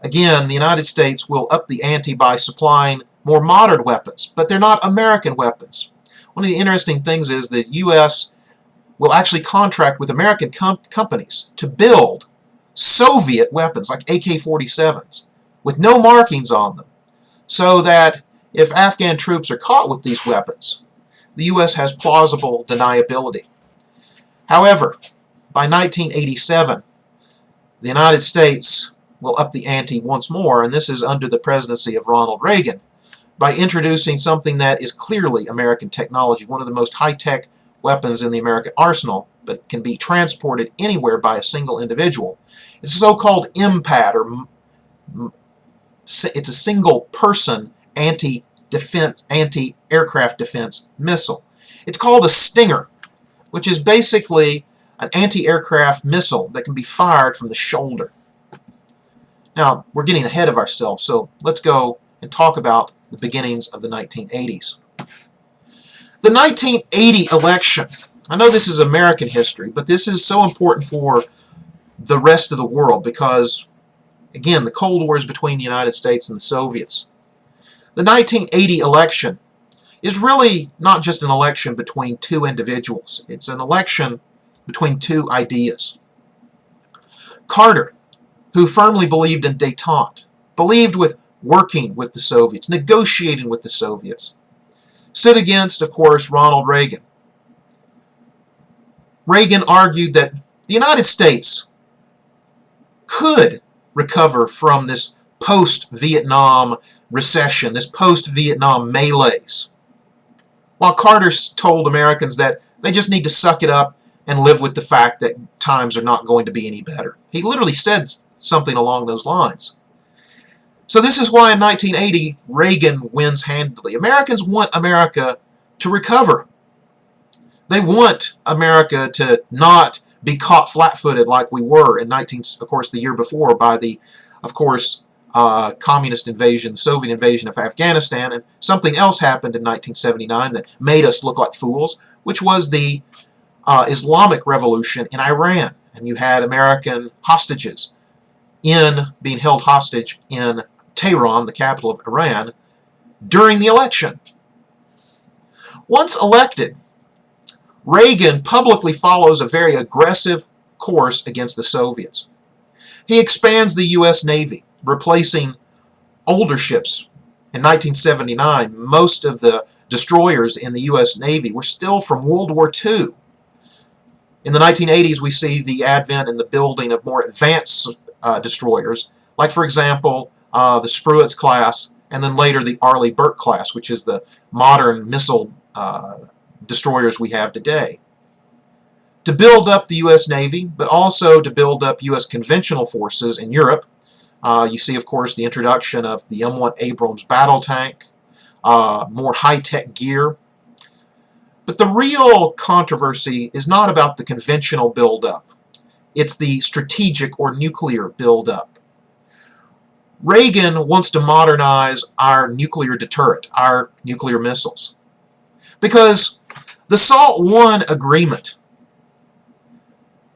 again, the United States will up the ante by supplying more modern weapons, but they're not American weapons. One of the interesting things is the U.S. will actually contract with American companies to build Soviet weapons like AK-47s with no markings on them, so that if Afghan troops are caught with these weapons, the U.S. has plausible deniability. However, by 1987, the United States will up the ante once more, and this is under the presidency of Ronald Reagan, by introducing something that is clearly American technology, one of the most high-tech weapons in the American arsenal, but can be transported anywhere by a single individual. It's a so-called MPAD, or it's a single-person anti-aircraft defense missile. It's called a Stinger, which is basically an anti-aircraft missile that can be fired from the shoulder. Now, we're getting ahead of ourselves, so let's go and talk about the beginnings of the 1980s. The 1980 election. I know this is American history, but this is so important for the rest of the world because, again, the Cold War is between the United States and the Soviets. The 1980 election is really not just an election between two individuals. It's an election between two ideas. Carter, who firmly believed in détente, believed with working with the Soviets, negotiating with the Soviets, stood against, of course, Ronald Reagan. Reagan argued that the United States could recover from this post-Vietnam recession, this post-Vietnam malaise, while Carter told Americans that they just need to suck it up and live with the fact that times are not going to be any better. He literally said something along those lines. So this is why in 1980, Reagan wins handily. Americans want America to recover. They want America to not be caught flat-footed like we were in the year before by the, communist invasion, Soviet invasion of Afghanistan, and something else happened in 1979 that made us look like fools, which was the Islamic Revolution in Iran. And you had American hostages being held hostage in Tehran, the capital of Iran, during the election. Once elected, Reagan publicly follows a very aggressive course against the Soviets. He expands the U.S. Navy, replacing older ships. In 1979, most of the destroyers in the U.S. Navy were still from World War II. In the 1980s, we see the advent and the building of more advanced destroyers, like, for example, the Spruance class, and then later the Arleigh Burke class, which is the modern missile destroyers we have today. To build up the U.S. Navy, but also to build up U.S. conventional forces in Europe, you see, of course, the introduction of the M1 Abrams battle tank, more high-tech gear. But the real controversy is not about the conventional buildup. It's the strategic or nuclear buildup. Reagan wants to modernize our nuclear deterrent, our nuclear missiles. Because the SALT I agreement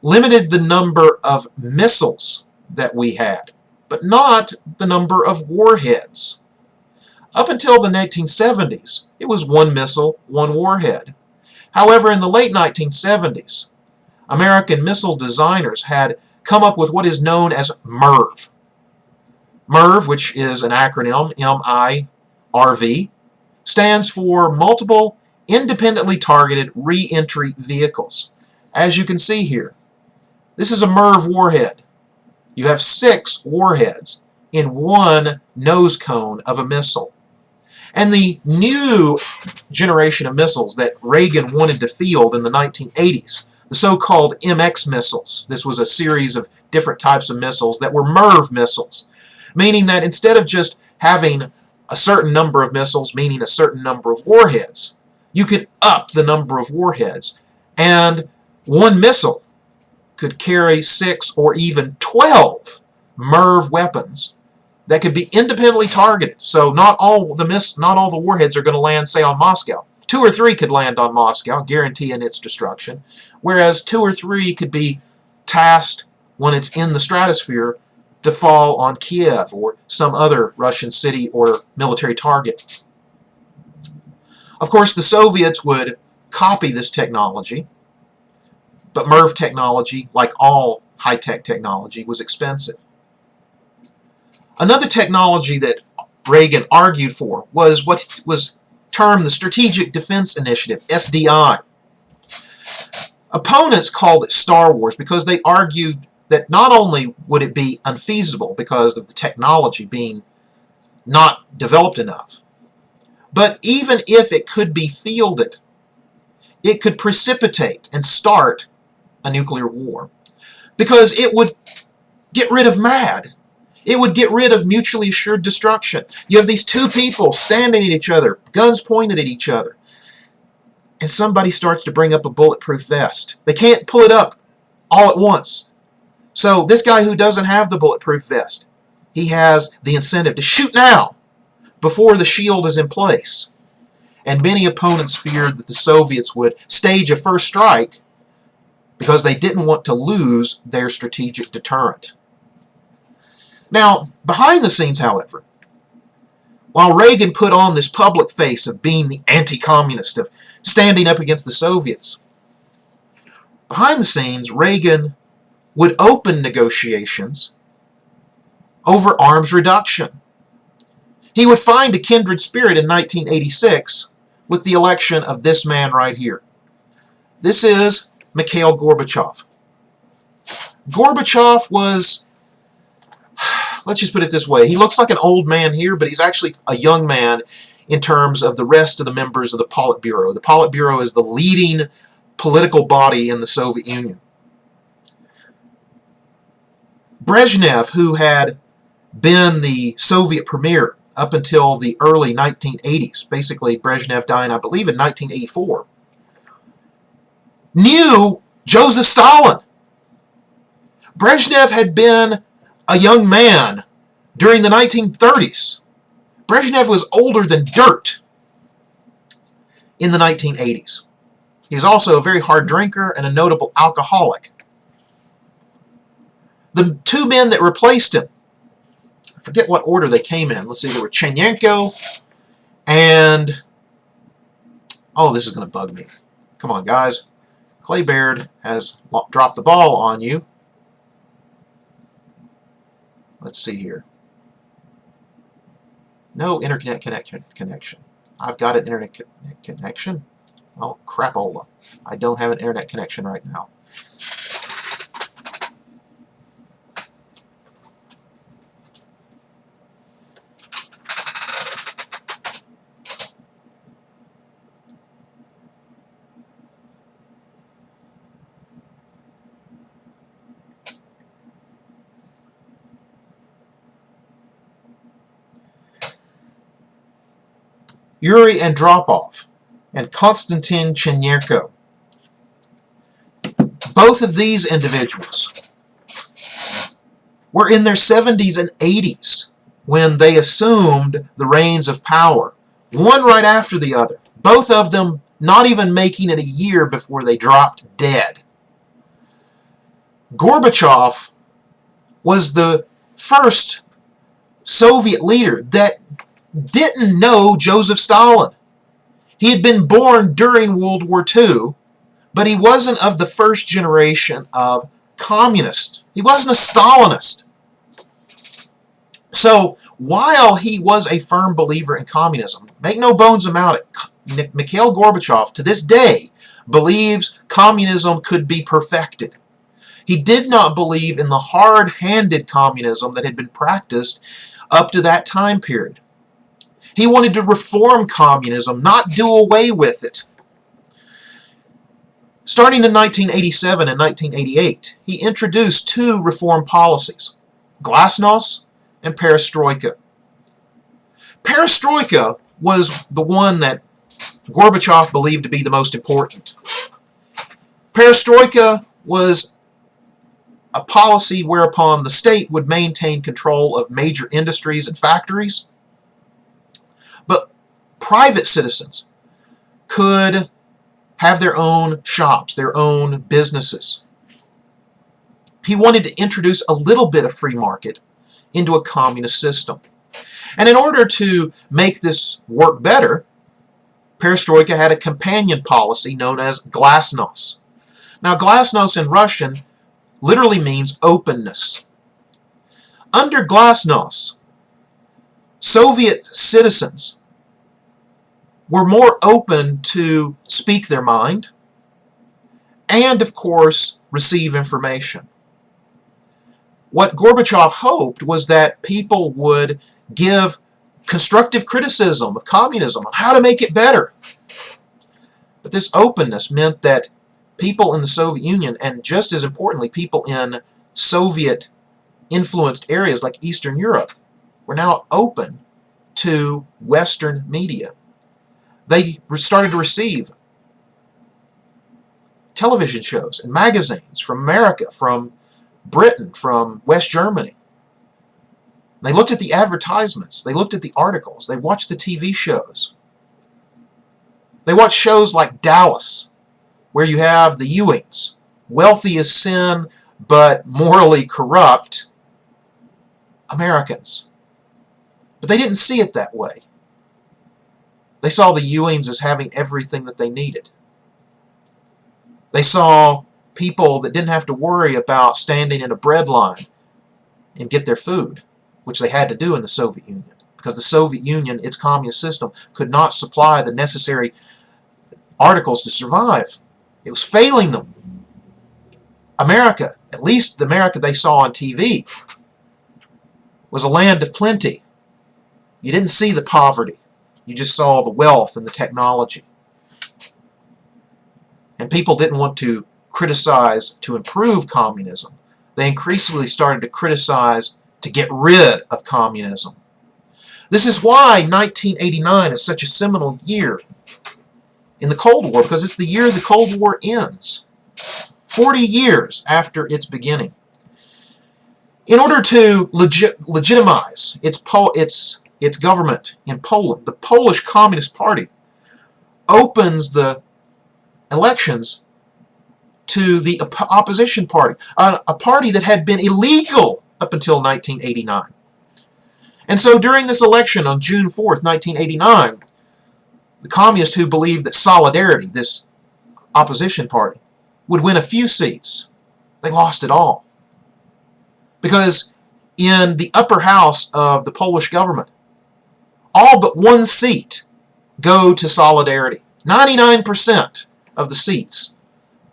limited the number of missiles that we had, but not the number of warheads. Up until the 1970s, it was one missile, one warhead. However, in the late 1970s, American missile designers had come up with what is known as MIRV. MIRV, which is an acronym, M-I-R-V, stands for Multiple Independently Targeted Re-Entry Vehicles. As you can see here, this is a MIRV warhead. You have 6 warheads in one nose cone of a missile. And the new generation of missiles that Reagan wanted to field in the 1980s, the so-called MX missiles. This was a series of different types of missiles that were MIRV missiles, meaning that instead of just having a certain number of missiles, meaning a certain number of warheads, you could up the number of warheads, and one missile could carry 6 or even 12 MIRV weapons that could be independently targeted. So not all the warheads are going to land, say, on Moscow. 2 or 3 could land on Moscow, guaranteeing its destruction, whereas 2 or 3 could be tasked when it's in the stratosphere to fall on Kiev or some other Russian city or military target. Of course, the Soviets would copy this technology, But MIRV technology, like all high-tech technology, was expensive. Another technology that Reagan argued for was what was termed the Strategic Defense Initiative, SDI. Opponents called it Star Wars because they argued that not only would it be unfeasible because of the technology being not developed enough, but even if it could be fielded, it could precipitate and start a nuclear war, because it would get rid of MAD. It would get rid of mutually assured destruction. You have these two people standing at each other, guns pointed at each other, and somebody starts to bring up a bulletproof vest. They can't pull it up all at once. So this guy who doesn't have the bulletproof vest, he has the incentive to shoot now before the shield is in place. And many opponents feared that the Soviets would stage a first strike because they didn't want to lose their strategic deterrent. Now, behind the scenes, however, while Reagan put on this public face of being the anti-communist, of standing up against the Soviets, behind the scenes, Reagan would open negotiations over arms reduction. He would find a kindred spirit in 1986 with the election of this man right here. This is Mikhail Gorbachev. Gorbachev was, let's just put it this way, he looks like an old man here, but he's actually a young man in terms of the rest of the members of the Politburo. The Politburo is the leading political body in the Soviet Union. Brezhnev, who had been the Soviet premier up until the early 1980s, basically Brezhnev dying, I believe, in 1984, knew Joseph Stalin. Brezhnev had been a young man during the 1930s. Brezhnev was older than dirt in the 1980s. He was also a very hard drinker and a notable alcoholic. The two men that replaced him, I forget what order they came in. Let's see, there were Chernenko and, oh, this is going to bug me. Come on, guys. Clay Baird has dropped the ball on you. Let's see here. No internet connection. I've got an internet connection. Oh, crapola. I don't have an internet connection right now. Yuri Andropov and Konstantin Chernenko. Both of these individuals were in their 70s and 80s when they assumed the reins of power, one right after the other. Both of them not even making it a year before they dropped dead. Gorbachev was the first Soviet leader that didn't know Joseph Stalin. He had been born during World War II, but he wasn't of the first generation of communists. He wasn't a Stalinist. So while he was a firm believer in communism, make no bones about it, Mikhail Gorbachev to this day believes communism could be perfected. He did not believe in the hard-handed communism that had been practiced up to that time period. He wanted to reform communism, not do away with it. Starting in 1987 and 1988, he introduced two reform policies, Glasnost and Perestroika. Perestroika was the one that Gorbachev believed to be the most important. Perestroika was a policy whereupon the state would maintain control of major industries and factories, but private citizens could have their own shops, their own businesses. He wanted to introduce a little bit of free market into a communist system. And in order to make this work better, Perestroika had a companion policy known as Glasnost. Now, glasnost in Russian literally means openness. Under glasnost, Soviet citizens were more open to speak their mind and, of course, receive information. What Gorbachev hoped was that people would give constructive criticism of communism on how to make it better. But this openness meant that people in the Soviet Union, and just as importantly, people in Soviet-influenced areas like Eastern Europe, were now open to Western media. They started to receive television shows and magazines from America, from Britain, from West Germany. They looked at the advertisements, they looked at the articles, they watched the TV shows. They watched shows like Dallas, where you have the Ewings, wealthy as sin, but morally corrupt Americans. But they didn't see it that way. They saw the Ewings as having everything that they needed. They saw people that didn't have to worry about standing in a bread line and get their food, which they had to do in the Soviet Union, because the Soviet Union, its communist system, could not supply the necessary articles to survive. It was failing them. America, at least the America they saw on TV, was a land of plenty. You didn't see the poverty. You just saw the wealth and the technology. And people didn't want to criticize to improve communism. They increasingly started to criticize to get rid of communism. This is why 1989 is such a seminal year in the Cold War, because it's the year the Cold War ends, 40 years after its beginning. In order to legitimize its government in Poland, the Polish Communist Party opens the elections to the opposition party, a party that had been illegal up until 1989. And so during this election on June 4th, 1989, the communists who believed that Solidarity, this opposition party, would win a few seats, they lost it all. Because in the upper house of the Polish government, all but one seat go to Solidarity. 99% of the seats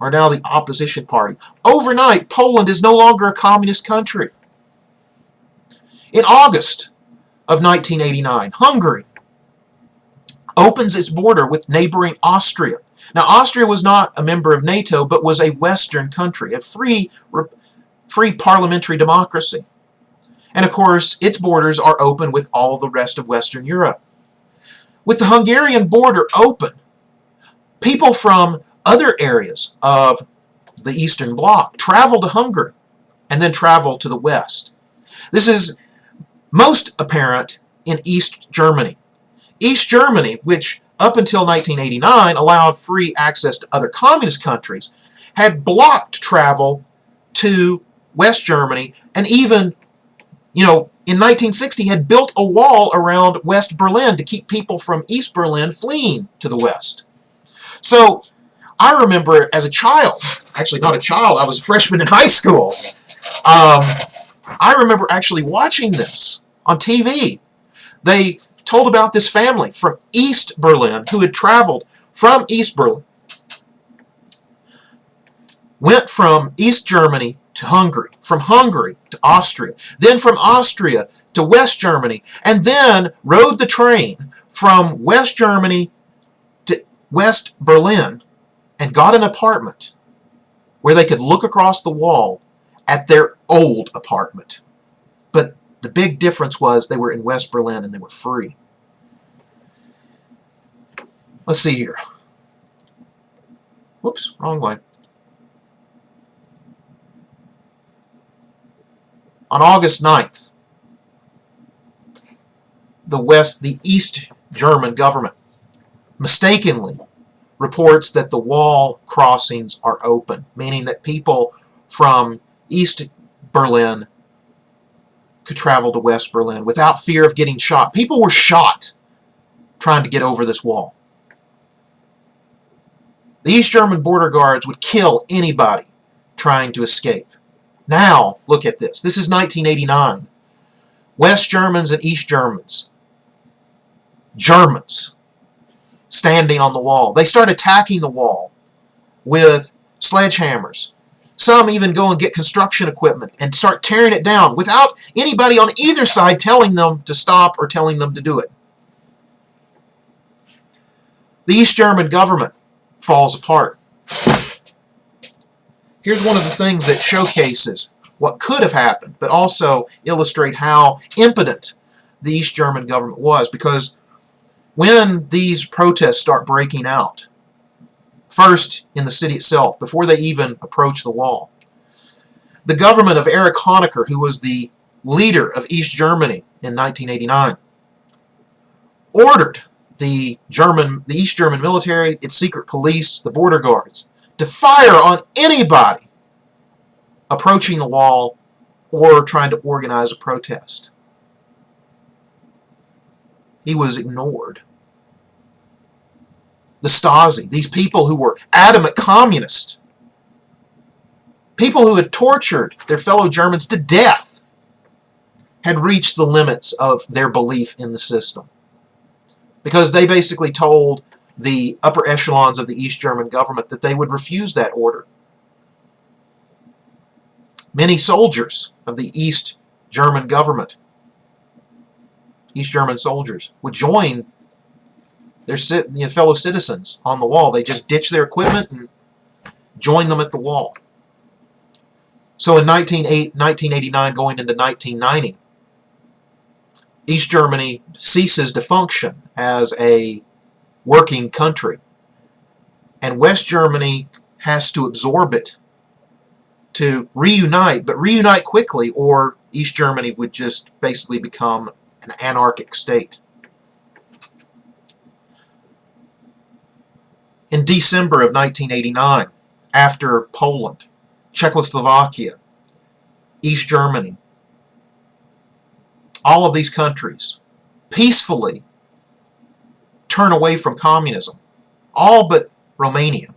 are now the opposition party. Overnight, Poland is no longer a communist country. In August of 1989, Hungary opens its border with neighboring Austria. Now, Austria was not a member of NATO, but was a Western country, a free parliamentary democracy. And of course, its borders are open with all the rest of Western Europe. With the Hungarian border open, people from other areas of the Eastern Bloc travel to Hungary and then travel to the West. This is most apparent in East Germany. East Germany, which up until 1989 allowed free access to other communist countries, had blocked travel to West Germany, and even, in 1960 had built a wall around West Berlin to keep people from East Berlin fleeing to the West. So I remember as a child, actually not a child, I was a freshman in high school, I remember actually watching this on TV. They told about this family from East Berlin who had traveled from East Berlin, went from East Germany to Hungary, from Hungary to Austria, then from Austria to West Germany, and then rode the train from West Germany to West Berlin and got an apartment where they could look across the wall at their old apartment. But the big difference was they were in West Berlin and they were free. Let's see here. Whoops, wrong way. On August 9th, the East German government mistakenly reports that the wall crossings are open, meaning that people from East Berlin could travel to West Berlin without fear of getting shot. People were shot trying to get over this wall. The East German border guards would kill anybody trying to escape. Now, look at this. This is 1989. West Germans and East Germans, standing on the wall. They start attacking the wall with sledgehammers. Some even go and get construction equipment and start tearing it down without anybody on either side telling them to stop or telling them to do it. The East German government falls apart. Here's one of the things that showcases what could have happened, but also illustrate how impotent the East German government was, because when these protests start breaking out, first in the city itself, before they even approach the wall, the government of Erich Honecker, who was the leader of East Germany in 1989, ordered the East German military, its secret police, the border guards, to fire on anybody approaching the wall or trying to organize a protest. He was ignored. The Stasi, these people who were adamant communists, people who had tortured their fellow Germans to death, had reached the limits of their belief in the system, because they basically told the upper echelons of the East German government that they would refuse that order. Many soldiers of the East German government, East German soldiers, would join their fellow citizens on the wall. They just ditch their equipment and join them at the wall. So in 1989 going into 1990, East Germany ceases to function as a working country, and West Germany has to absorb it to reunite, but reunite quickly, or East Germany would just basically become an anarchic state. In December of 1989, after Poland, Czechoslovakia, East Germany, all of these countries peacefully turn away from communism, all but Romania.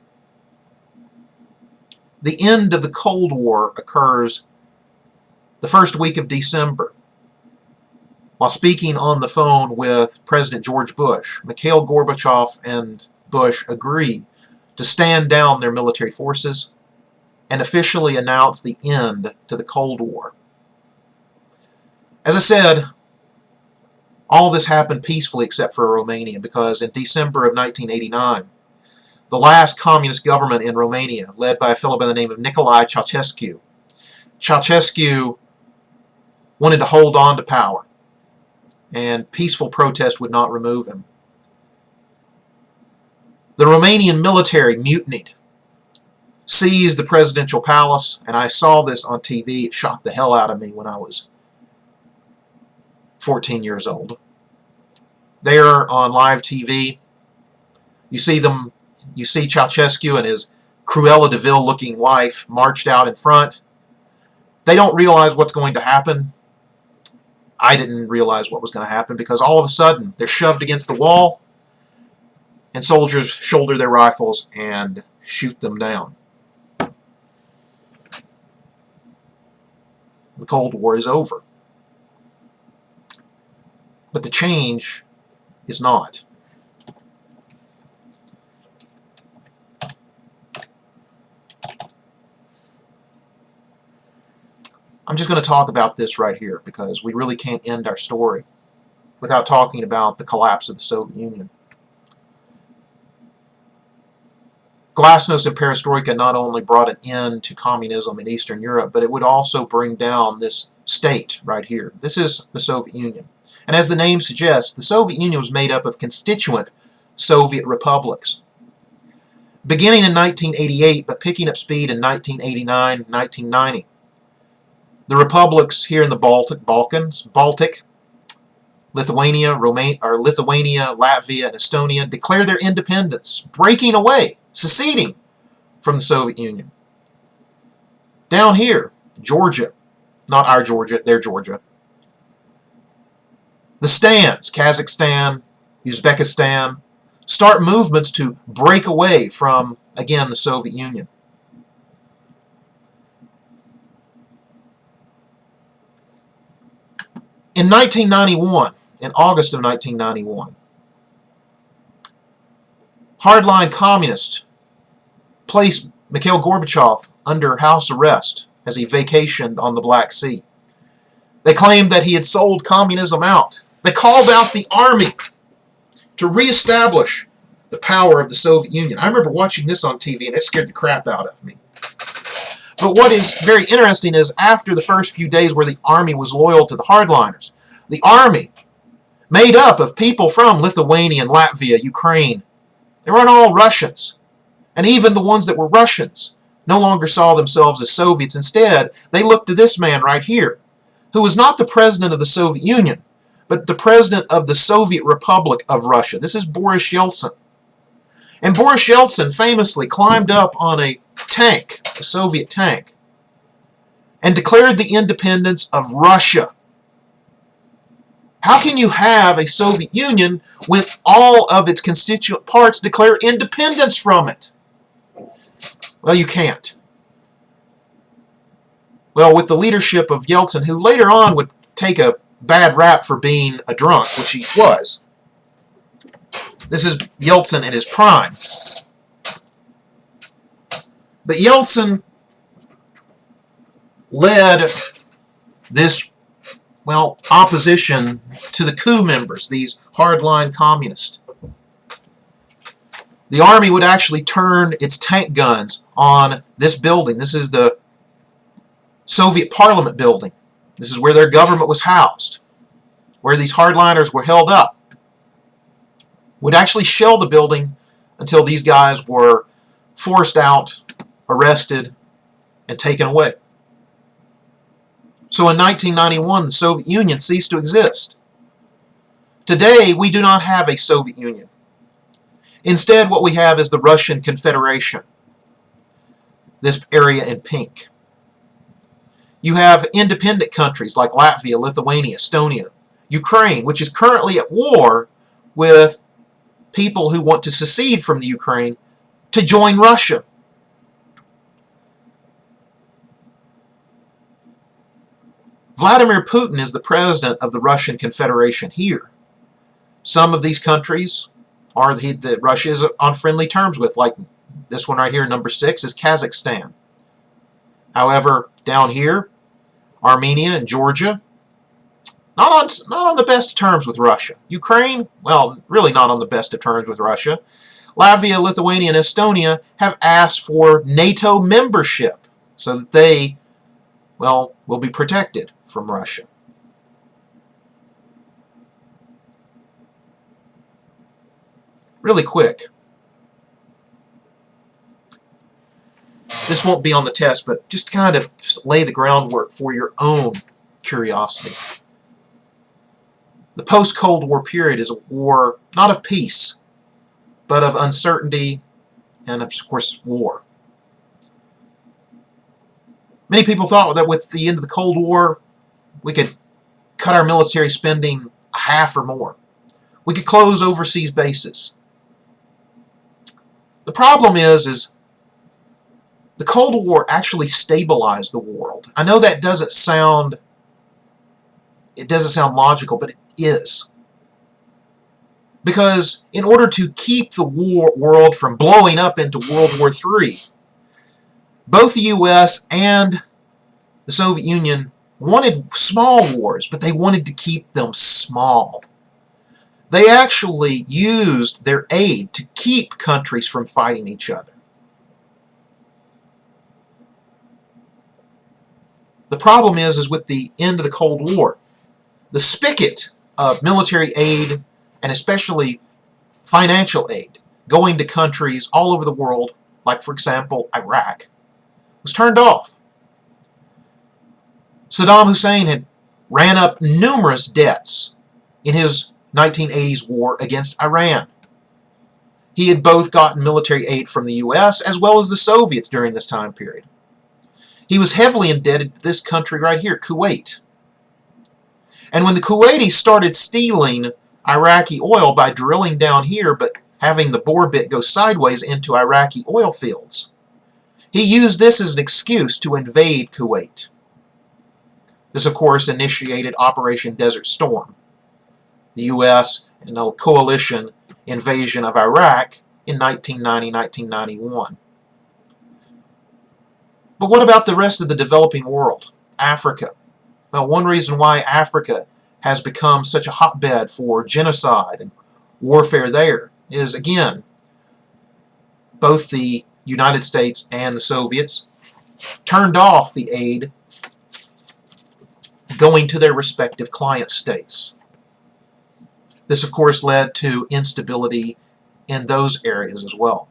The end of the Cold War occurs the first week of December. While speaking on the phone with President George Bush, Mikhail Gorbachev and Bush agree to stand down their military forces and officially announce the end to the Cold War. As I said, all this happened peacefully except for Romania, because in December of 1989, the last communist government in Romania, led by a fellow by the name of Nicolae Ceausescu, wanted to hold on to power, and peaceful protest would not remove him. The Romanian military mutinied, seized the presidential palace, and I saw this on TV. It shocked the hell out of me when I was 14 years old. There on live TV, you see Ceausescu and his Cruella de Vil looking wife marched out in front. They don't realize what's going to happen. I didn't realize what was going to happen, because all of a sudden they're shoved against the wall and soldiers shoulder their rifles and shoot them down. The Cold War is over. But the change is not. I'm just going to talk about this right here, because we really can't end our story without talking about the collapse of the Soviet Union. Glasnost and Perestroika not only brought an end to communism in Eastern Europe, but it would also bring down this state right here. This is the Soviet Union. And as the name suggests, the Soviet Union was made up of constituent Soviet republics. Beginning in 1988, but picking up speed in 1989, 1990, the republics here in the Balkans, Lithuania, Latvia, and Estonia declared their independence, breaking away, seceding from the Soviet Union. Down here, Georgia, not our Georgia, their Georgia. The Stans, Kazakhstan, Uzbekistan, start movements to break away from, again, the Soviet Union. In 1991, in August of 1991, hardline communists placed Mikhail Gorbachev under house arrest as he vacationed on the Black Sea. They claimed that he had sold communism out. They called out the army to reestablish the power of the Soviet Union. I remember watching this on TV, and it scared the crap out of me. But what is very interesting is after the first few days where the army was loyal to the hardliners, the army, made up of people from Lithuania and Latvia, Ukraine, they weren't all Russians. And even the ones that were Russians no longer saw themselves as Soviets. Instead, they looked to this man right here, who was not the president of the Soviet Union, but the president of the Soviet Republic of Russia. This is Boris Yeltsin. And Boris Yeltsin famously climbed up on a tank, a Soviet tank, and declared the independence of Russia. How can you have a Soviet Union when all of its constituent parts declare independence from it? Well, you can't. Well, with the leadership of Yeltsin, who later on would take a bad rap for being a drunk, which he was. This is Yeltsin in his prime. But Yeltsin led this, well, opposition to the coup members, these hardline communists. The army would actually turn its tank guns on this building. This is the Soviet Parliament building. This is where their government was housed, where these hardliners were held up. Would actually shell the building until these guys were forced out, arrested, and taken away. So in 1991, the Soviet Union ceased to exist. Today, we do not have a Soviet Union. Instead, what we have is the Russian Confederation, this area in pink. You have independent countries like Latvia, Lithuania, Estonia, Ukraine, which is currently at war with people who want to secede from the Ukraine to join Russia. Vladimir Putin is the president of the Russian Confederation here. Some of these countries are that Russia is on friendly terms with, like this one right here, number 6, is Kazakhstan. However, down here, Armenia and Georgia, not on the best of terms with Russia. Ukraine, well, really not on the best of terms with Russia. Latvia, Lithuania, and Estonia have asked for NATO membership so that they, well, will be protected from Russia. Really quick. This won't be on the test, but just kind of lay the groundwork for your own curiosity. The post-Cold War period is a war not of peace, but of uncertainty and, of course, war. Many people thought that with the end of the Cold War, we could cut our military spending a half or more. We could close overseas bases. The problem is the Cold War actually stabilized the world. I know that doesn't sound logical, but it is. Because in order to keep the world from blowing up into World War III, both the U.S. and the Soviet Union wanted small wars, but they wanted to keep them small. They actually used their aid to keep countries from fighting each other. The problem is with the end of the Cold War, the spigot of military aid, and especially financial aid, going to countries all over the world, like, for example, Iraq, was turned off. Saddam Hussein had ran up numerous debts in his 1980s war against Iran. He had both gotten military aid from the U.S. as well as the Soviets during this time period. He was heavily indebted to this country right here, Kuwait. And when the Kuwaitis started stealing Iraqi oil by drilling down here, but having the bore bit go sideways into Iraqi oil fields. He used this as an excuse to invade Kuwait. This, of course, initiated Operation Desert Storm, the U.S. and the coalition invasion of Iraq in 1990-1991. But what about the rest of the developing world? Africa. Well, one reason why Africa has become such a hotbed for genocide and warfare there is, again, both the United States and the Soviets turned off the aid going to their respective client states. This, of course, led to instability in those areas as well.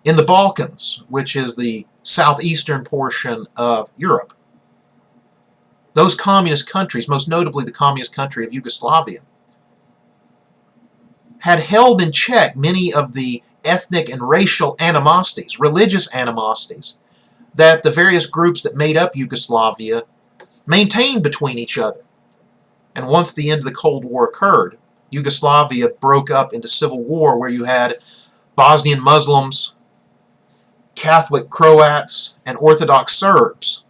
In the Balkans, which is the southeastern portion of Europe, those communist countries, most notably the communist country of Yugoslavia, had held in check many of the ethnic and racial animosities, religious animosities, that the various groups that made up Yugoslavia maintained between each other. And once the end of the Cold War occurred, Yugoslavia broke up into civil war, where you had Bosnian Muslims, Catholic Croats, and Orthodox Serbs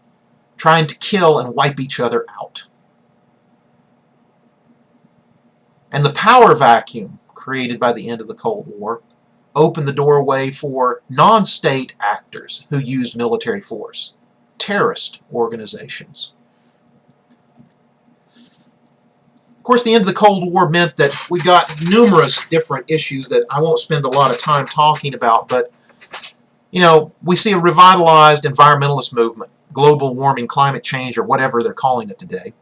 trying to kill and wipe each other out. And the power vacuum created by the end of the Cold War opened the doorway for non-state actors who used military force, terrorist organizations. Of course, the end of the Cold War meant that we got numerous different issues that I won't spend a lot of time talking about, but we see a revitalized environmentalist movement, global warming, climate change, or whatever they're calling it today.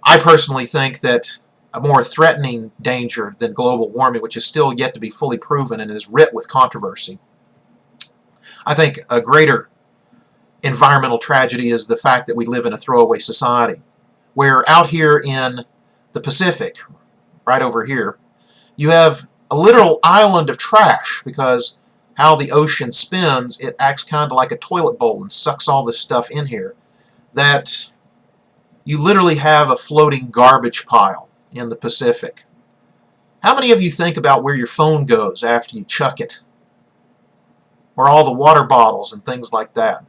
I personally think that a more threatening danger than global warming, which is still yet to be fully proven and is writ with controversy, I think a greater environmental tragedy is the fact that we live in a throwaway society, where out here in the Pacific, right over here, you have a literal island of trash, because how the ocean spins, it acts kind of like a toilet bowl and sucks all this stuff in here, that you literally have a floating garbage pile in the Pacific. How many of you think about where your phone goes after you chuck it? Or all the water bottles and things like that?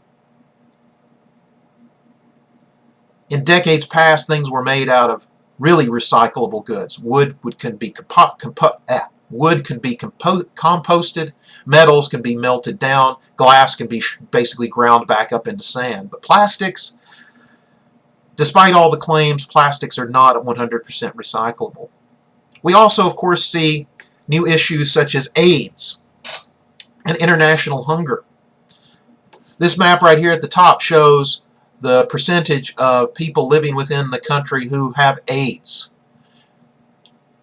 In decades past, things were made out of really recyclable goods. Wood can be composted, metals can be melted down, glass can be basically ground back up into sand. But plastics, despite all the claims, plastics are not 100% recyclable. We also, of course, see new issues such as AIDS and international hunger. This map right here at the top shows the percentage of people living within the country who have AIDS.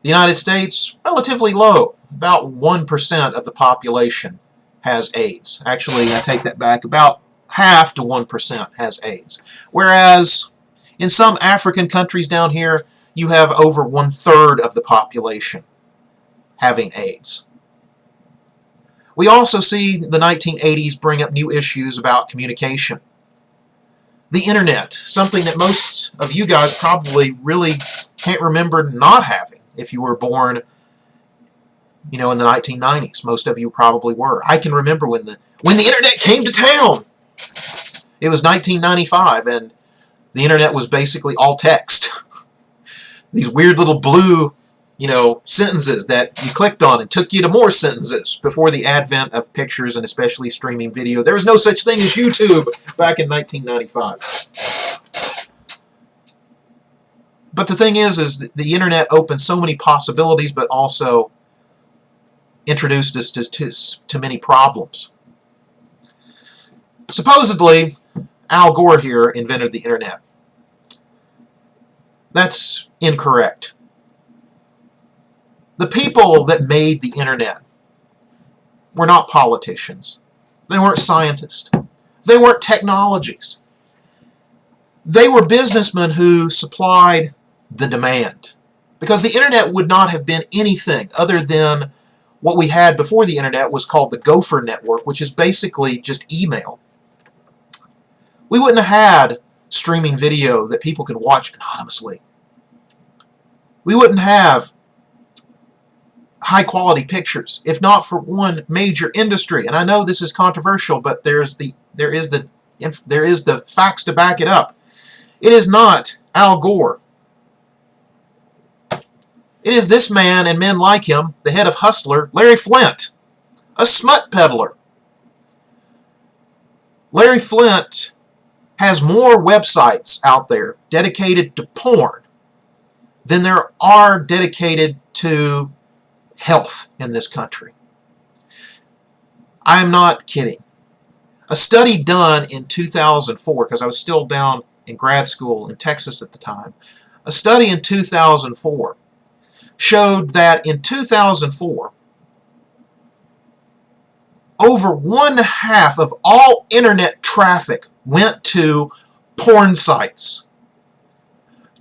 The United States, relatively low. About 1% of the population has AIDS. Actually, I take that back. About half to 1% has AIDS. Whereas in some African countries down here, you have over 1/3 of the population having AIDS. We also see the 1980s bring up new issues about communication. The internet, something that most of you guys probably really can't remember not having if you were born, in the 1990s. Most of you probably were. I can remember when the internet came to town. It was 1995, and the internet was basically all text. These weird little blue, sentences that you clicked on and took you to more sentences before the advent of pictures and especially streaming video. There was no such thing as YouTube back in 1995. But the thing is the internet opened so many possibilities, but also introduced us to many problems. Supposedly, Al Gore here invented the internet. That's incorrect. The people that made the internet were not politicians. They weren't scientists. They weren't technologies. They were businessmen who supplied the demand. Because the internet would not have been anything other than what we had before the internet was called the Gopher Network, which is basically just email. We wouldn't have had streaming video that people could watch anonymously. We wouldn't have high-quality pictures, if not for one major industry. And I know this is controversial, but there is the facts to back it up. It is not Al Gore. It is this man and men like him, the head of Hustler, Larry Flynt, a smut peddler. Larry Flynt has more websites out there dedicated to porn than there are dedicated to health in this country. I am not kidding. A study done in 2004, because I was still down in grad school in Texas at the time, a study in 2004 showed that in 2004, over 1/2 of all internet traffic went to porn sites.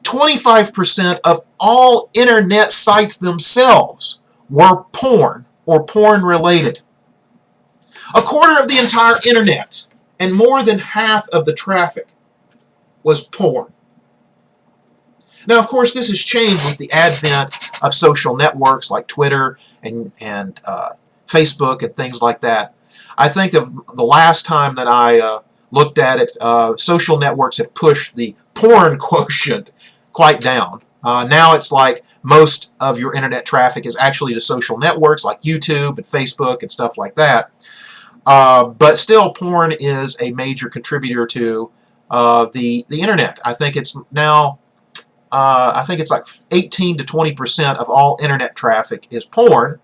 25% of all internet sites themselves were porn or porn related. 1/4 of the entire internet and more than half of the traffic was porn. Now, of course, this has changed with the advent of social networks like Twitter and Facebook and things like that. I think of the last time that I looked at it, social networks have pushed the porn quotient quite down. Now it's like most of your internet traffic is actually to social networks like YouTube and Facebook and stuff like that. But still, porn is a major contributor to the internet. I think it's now, I think it's like 18 to 20% of all internet traffic is porn.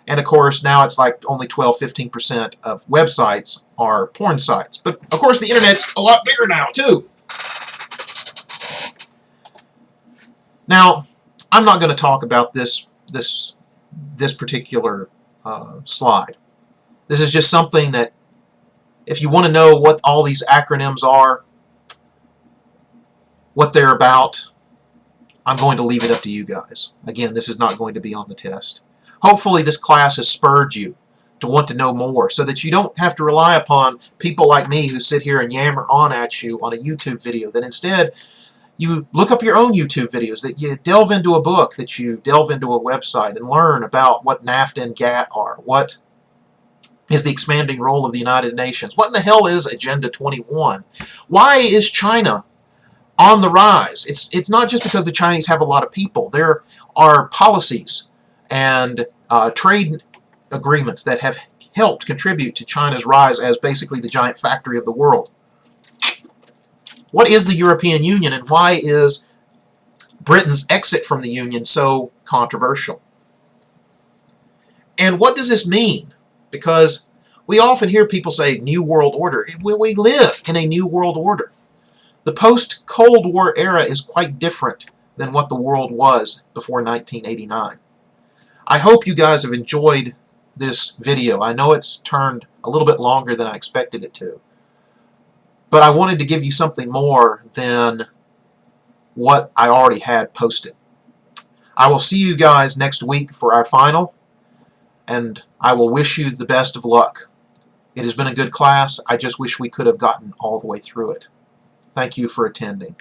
And of course, now it's like only 12-15% of websites are porn sites. But of course, the internet's a lot bigger now, too. Now, I'm not going to talk about this particular slide. This is just something that, if you want to know what all these acronyms are, what they're about, I'm going to leave it up to you guys. Again, this is not going to be on the test. Hopefully this class has spurred you to want to know more so that you don't have to rely upon people like me who sit here and yammer on at you on a YouTube video, that instead you look up your own YouTube videos, that you delve into a book, that you delve into a website and learn about what NAFTA and GATT are, what is the expanding role of the United Nations, what in the hell is Agenda 21, why is China on the rise. It's not just because the Chinese have a lot of people. There are policies and trade agreements that have helped contribute to China's rise as basically the giant factory of the world. What is the European Union, and why is Britain's exit from the Union so controversial? And what does this mean? Because we often hear people say New World Order. We live in a New World Order. The post-Cold War era is quite different than what the world was before 1989. I hope you guys have enjoyed this video. I know it's turned a little bit longer than I expected it to. But I wanted to give you something more than what I already had posted. I will see you guys next week for our final, and I will wish you the best of luck. It has been a good class. I just wish we could have gotten all the way through it. Thank you for attending.